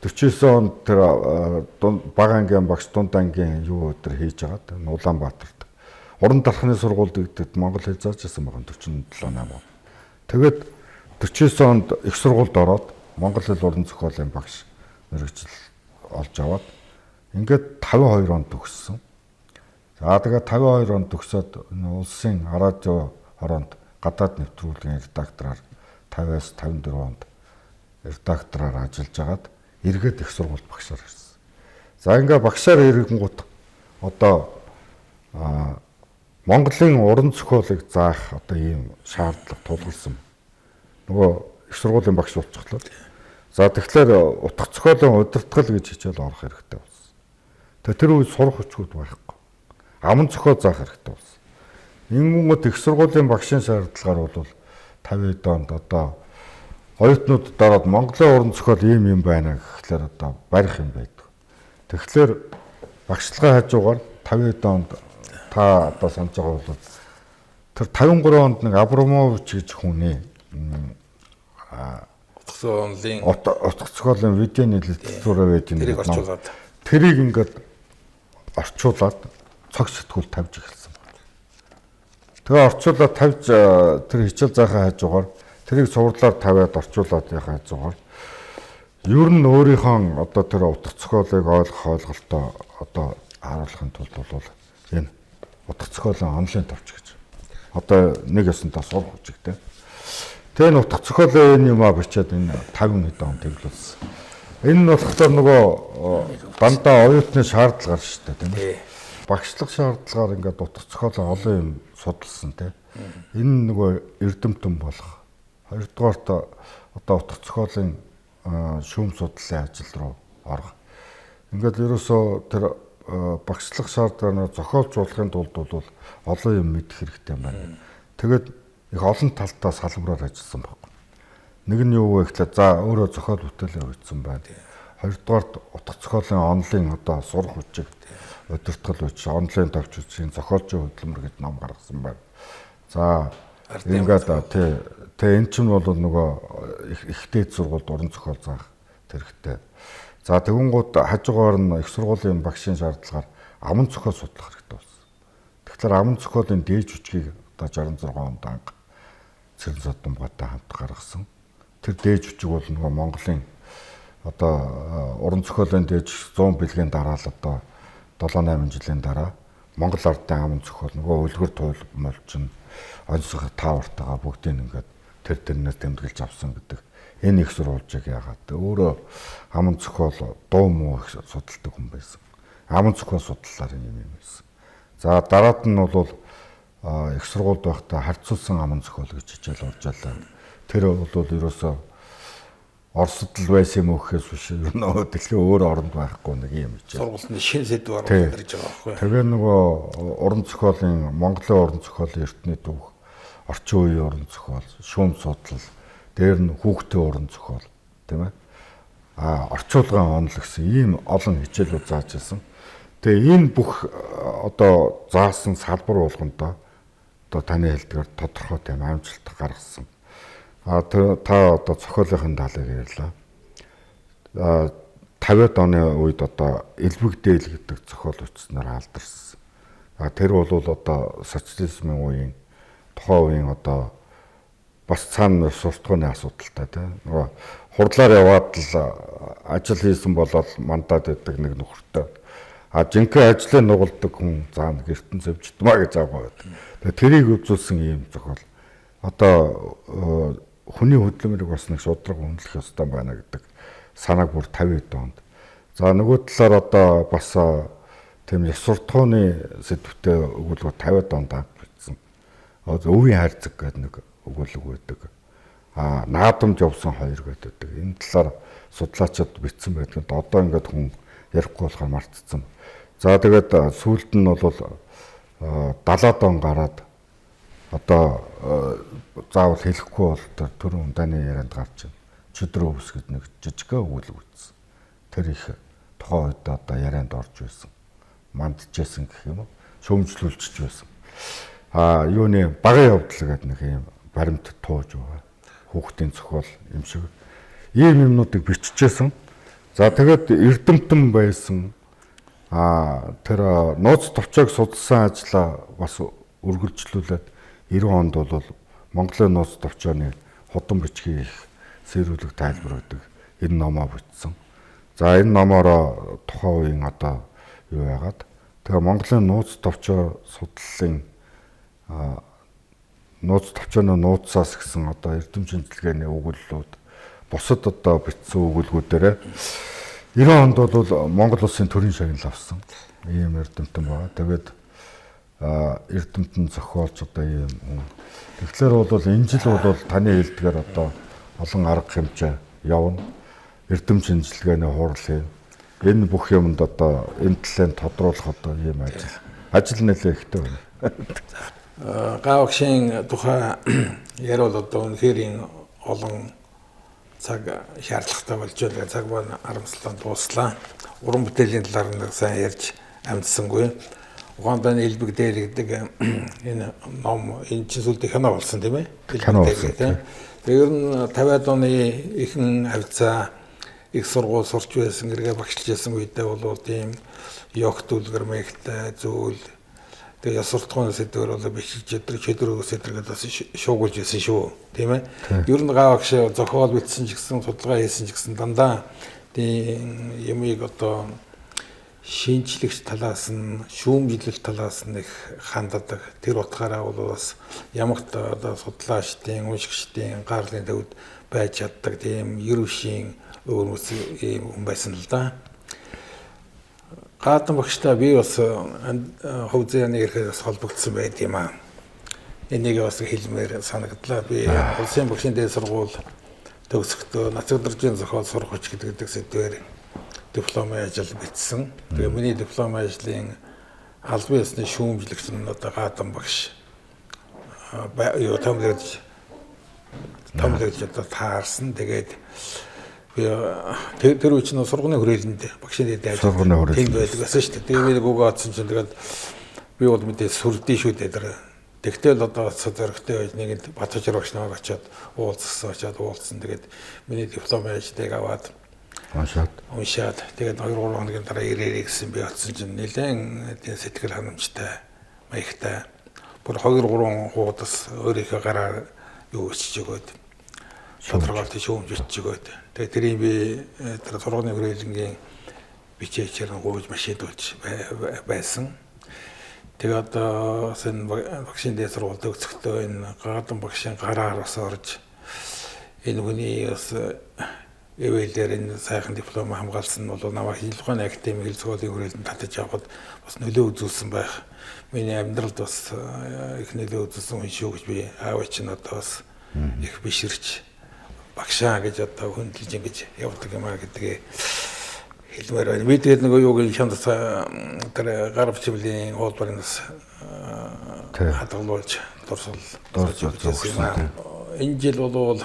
49 онд тэр бага ангийн багш дунд ангийн юу өдр хийж агаад Улаанбаатарт уран дарахны сургууль гэдэг Монгол хэл зааж ирсэн байгаа 47 8 он. Тэгээд 49 онд их сургуульд ороод Монгол хэл уран зохиолын багш мэргэжил олж аваад ингээд 52 онд төгссөн. За тэгээд 52 онд төгсөөд улсын радио хороонд гадаад нэвтрүүлгийн редактораар 50-аас 54 онд редактораар ажиллаж агаад эргээд их сургууль багшаар ирсэн. За ингээ багшаар ирэнгүүт одоо Монголын уран зохиолыг заах одоо ийм шаардлага тулгарсан. Нөгөө их сургуулийн багш болчихлоо. За тэгэхээр утга зохиолын удирдгал гэж хичээл орох хэрэгтэй болсон. Тэгээ тэр үед сурах хүчүүд байхгүй. Аман зохиол заах хэрэгтэй болсон. Ингэнгүүт их сургуулийн багшийн шаардлагаар бол 50 онд одоо оюутнууд дараад Монголын уран зохиол ийм байна гэхлээр одоо барих юм байдаг. Тэгэхээр багшлагын хажуугаар 50 онд та одоо санаж байгаа бол тэр 53 онд нэг Абрамович гэж хүний утга зохиолын видеоны литература байдаг юм. Тэрийг ингээд орчуулад цог сэтгүүл тавьж эхэлсэн байна. Тэгээ орчуулад тавьж тэр хичээл заахын хажуугаар тэрийг цувралаар тавиад орчуулад яхаа хажуугаар ер нь өөрийнхөө одоо тэр утга зохиолыг ойлгох ойлголтоо одоо харуулахын тулд бол энэ утга зохиолын онлайн товч гэж. Одоо нэг ёсонтой сурах хүчтэй. Тэгээ энэ утга зохиолын юмаа бичээд энэ 50 хэдэн он тэглүүлсэн. Энэ нь болохоор нөгөө дандаа оюутны шаардлага шүү дээ тийм ээ. Багшлах шаардлагаар ингээд утга зохиолын олон юм судалсан тийм. Энэ нөгөө эрдэмтэн болох. Хоёрдугаарт одоо утга зохиолын шүүм судлалын ажил руу орох. Ингээд ерөөсөө тэр багшлах шаардлагаар зохиолжуулахын тулд бол олон юм мэдэх хэрэгтэй байна. Тэгээд их олон талтай салбараар ажилласан байна. Нэг нь юу вэ гэхлээр за өөрөө зохиол бүтээлээ бичсэн байна. Хоёрдугаарт утга зохиолын онлын одоо сурах хүчиг удирдгал хүч, онлайн товч хүчийн зохиолчийн хөдөлмөр гэж ном гаргасан байна. За ингээд тэ эн чинь бол нөгөө их дээд сургуульд уран зохиол заах хэрэгтэй. За тэгэнгүүт хажуугаар нь их сургуулийн багшийн шаардлагаар аман зохиол судлах хэрэгтэй болсон. Тэгэхээр аман зохиолын дээж хүчгийг одоо 66 онд анх Цэрэн Содомгоотой хамт гаргасан. Тэр дээж хүчиг бол нөгөө Монголын одоо уран зохиолын дээж 100 бэлгийн дараа л одоо 7-8 жилийн дараа Монгол ардын аман зохиол нөгөө үлгэр туйлмолч нь онцгой таавартайгаа бүгдийг ингээд тэрнээс тэмдэглэж авсан гэдэг энэ их сурвалжийг яагаад өөрөө аман зохиол дуу муу их судалдаг хүн байсан. Аман зохиол судлалаар юм байсан. За дараад нь бол их сургуульд байхдаа харьцуулсан аман зохиол гэж хичээл орж ялаа. Тэр бол ерөөсөө Оросд л байсан юм уу гэхээс биш нөгөө дэлхийн өөр оронд байхгүй нэг юм хичээл. Сургуулийн шин сэдв оруулж ирж байгаа байхгүй. Тэгээ нөгөө уран зохиолын Монголын уран зохиолын эртний түүх, орчин үеийн уран зохиол, шүүм судлал, дээр нь хүүхдийн уран зохиол, тийм ээ. Орчуулгын онол гэсэн ийм олон хичээлүүд зааж ирсэн. Тэгээ энэ бүх одоо заасан салбар болгондоо одоо таны хэлдгээр тодорхой тийм амжилт гаргасан. Та одоо зохиолын талыг ярьлаа. 50-аад оны үед одоо Элбэг дээл гэдэг зохиол утаснаар алдарсан. Тэр бол одоо социализмын үеийн тухайн үеийн одоо бас цаана суртахууны асуудалтай тийм. Нөгөө хурдлаар яваад л ажил хийсэн болоод мандат өгдөг нэг нөхөртэй. Жинхэнэ ажлыг нугалдаг хүн заана гертэн зөвчтмаа гэж байгаа байдаг. Тэгээ тэрийг үзүүлсэн ийм зохиол. Одоо хүний хөдөлмөрийг бас нэг шудраг үнэлэх ёстой байна гэдэг санааг бүр 50-д онд. За нөгөө талаар одоо бас тийм их суртахууны сэдвтэй өгүүлбэр 50-д онд авчихсан. Өвийн хайрцаг гэдэг нэг өгүүлэг байдаг. Наадамж явсан хоёр гэдэг. Энэ талаар судлаачид бичсэн байдаг. Одоо ингээд хүн ярихгүй болохоор мартцсан. За тэгээд сүүлд нь бол 70-ад он гараад одоо заавал хэлэхгүй бол түрүүн даны ярианд гарч байна. Чөдөр өвс гэдэг нэг жижигхэн өгүүлэг үүссэн. Тэр их тухайн үед одоо ярианд орж байсан. Мандчихсэн гэх юм уу? Шөмжлүүлчих байсан. Юуны багын явдал гэдэг нэг юм баримт тууж байгаа. Хүүхдийн зохиол юм шиг. Ийм юмнуудыг биччихсэн. За тэгээд эрдэмтэн байсан. Тэр нууц товчоог судалсан ажлаа бас үргэлжлүүлээд 90 онд бол Монголын нууц товчооны худам бичгийн их сэрүүлэг тайлбар өгдөг энэ номоо бичсэн. За энэ номоор тухайн үеийн одоо юу яагаад тэгээ Монголын нууц товчоо судлалын нууц товчооны нууцаас гэсэн одоо эрдэм шинжилгээний өгүүллүүд бусад одоо бичсэн өгүүлбэрүүдээр 90 онд бол Монгол улсын төрийн шагнал авсан. Ийм эрдэмтэн байгаа. Тэгээд эрдэмтэн зохиолч одоо ийм. Тэгэхээр бол энэ жил бол таны хэлдгээр одоо олон арга хэмжээ явна. Эрдэм шинжилгээний хурал юм. Энэ бүх юмд одоо энэ талын тодруулах одоо ийм ажил нэлээ ихтэй байна. Гавагшийн тухай ярил одоо үнэхээр олон цаг шаардлагатай болж байгаа. Цаг байна харамсалтай дууслаа. Уран бүтээлийн талаар нэг сайн ярьж амжсангүй. Угаанданы Элбэг дээл гэдэг энэ ном энэ чинь сүлдээ кино болсон тийм ээ? Кино болсон тийм. Тэр нь 50-аад оны ихэнх хавцаа их сургууль сурч байсан, гэргээ багшлж байсан үедээ бол тийм ёгт үлгэр мэгтэй зүйл тэгээ яс суртахууны сэдвэр бол биш чөдөр сэдвэргээд бас шуугуулж байсан шүү тийм ээ. Ер нь гавагш зохиол бичсэн ч гэсэн судалгаа хийсэн ч гэсэн дандаа тийм ямыг одоо шинжлэгч талаас нь шүүмжлэлт талаас нь их ханддаг. Тэр утгаараа бол бас ямагт одоо судлаачдын, уншигчдын гарлын төвд байж чаддаг тийм ерөвшийн өвөрмөс юм хүн байсан л да. Гаатан багштай би бас хөвзөөний ирэхээс холбогдсон байд юм аа. Энийг бас хэлмээр санагдлаа. Би улсын багшийн дээд сургууль төгсөхдөө нацагдэржийн зохиол сурах хүч гэдэг сэдвээр дипломын ажил бичсэн. Тэгээ миний дипломын ажлын албан ёсны шүүмжлэгч нь одоо Гаатан багш юу томлож одоо таарсан. Тэгээд би тэр үеч нь сургуулийн хүрээлэнд багшийн дэд Сургуулийн хүрээлэнд. тэнд байдаг байсан шүү дээ. Тэгээд би гуйгаа атсан чинь тэгээд би бол мэдээ сүрдээ шүү дээ тэр. Тэгтэл одоо зөрөгтэй байж нэгэнд Батбажар багш намайг очиод уулзсан. Тэгээд миний диплом ажлыг аваад уншаад тэгээд 2-3 хоногийн дараа ирээрэй гэсэн би атсан чинь нэлээд сэтгэл ханамжтай маягтай бүр 2-3 хуудас өөрийнхөө гараар юу өчж өгөөд тодорхойлт шүүмжиж өгөөд тэгээд тэрийг би тэр сургуулийн хүрээлэнгийн бичээчээр гуйж машиндуулж байсан. Тэгээд одоо багшийн дэд сургуульд өгцөхдөө энэ гадаад багшийн гараар бас орж энэ хүний бас эвэлэр энэ сайхан диплом хамгаалсан нь бол намайг хэл ухааны академик хэл зохиолын хүрээлэнд татаж авахд бас нөлөө үзүүлсэн байх. Миний амьдралд бас их нөлөө үзүүлсэн хүн шүү гэж би аавч нь одоо бас их биширч багшаа гэж одоо хөндлөж ингэж явдаг юм а гэдгээ хэлмээр байна. Би тэгээд нөгөө юуг шанд тэр гар бичвэлийн хуулбарнаас хадгалуулж дурсуулсан. Энэ жил бол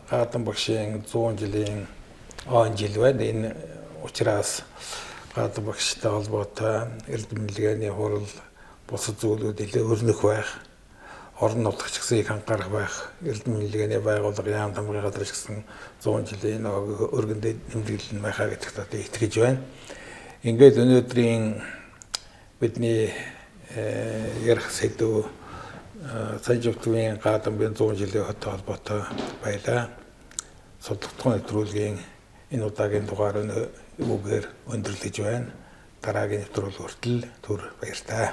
гадаад багшийн 100 жилийн он жил байна. Энэ учраас гадаад багштай холбоотой эрдэм мэлгээний хурал бусад зүйлүүд илүү өрнөх байх. Орон нутагч гэсэн их анхаарах байх. Эрдэм мэлгээний байгууллага яам тамгын газар гэсэн 100 жилийн өргөндөө нэмэгдэл байхаа гэдэгт одоо итгэж байна. Ингээд өнөөдрийн бидний ярих сэдв Санживтгийн гадамбын 100 жилийн хоттой холбоотой байлаа. Судалгааны нэвтрүүлгийн энэ удаагийн дугаар нь үгээр өндөрлөж байна. Дараагийн нэвтрүүлэг хүртэл түр баярлалаа.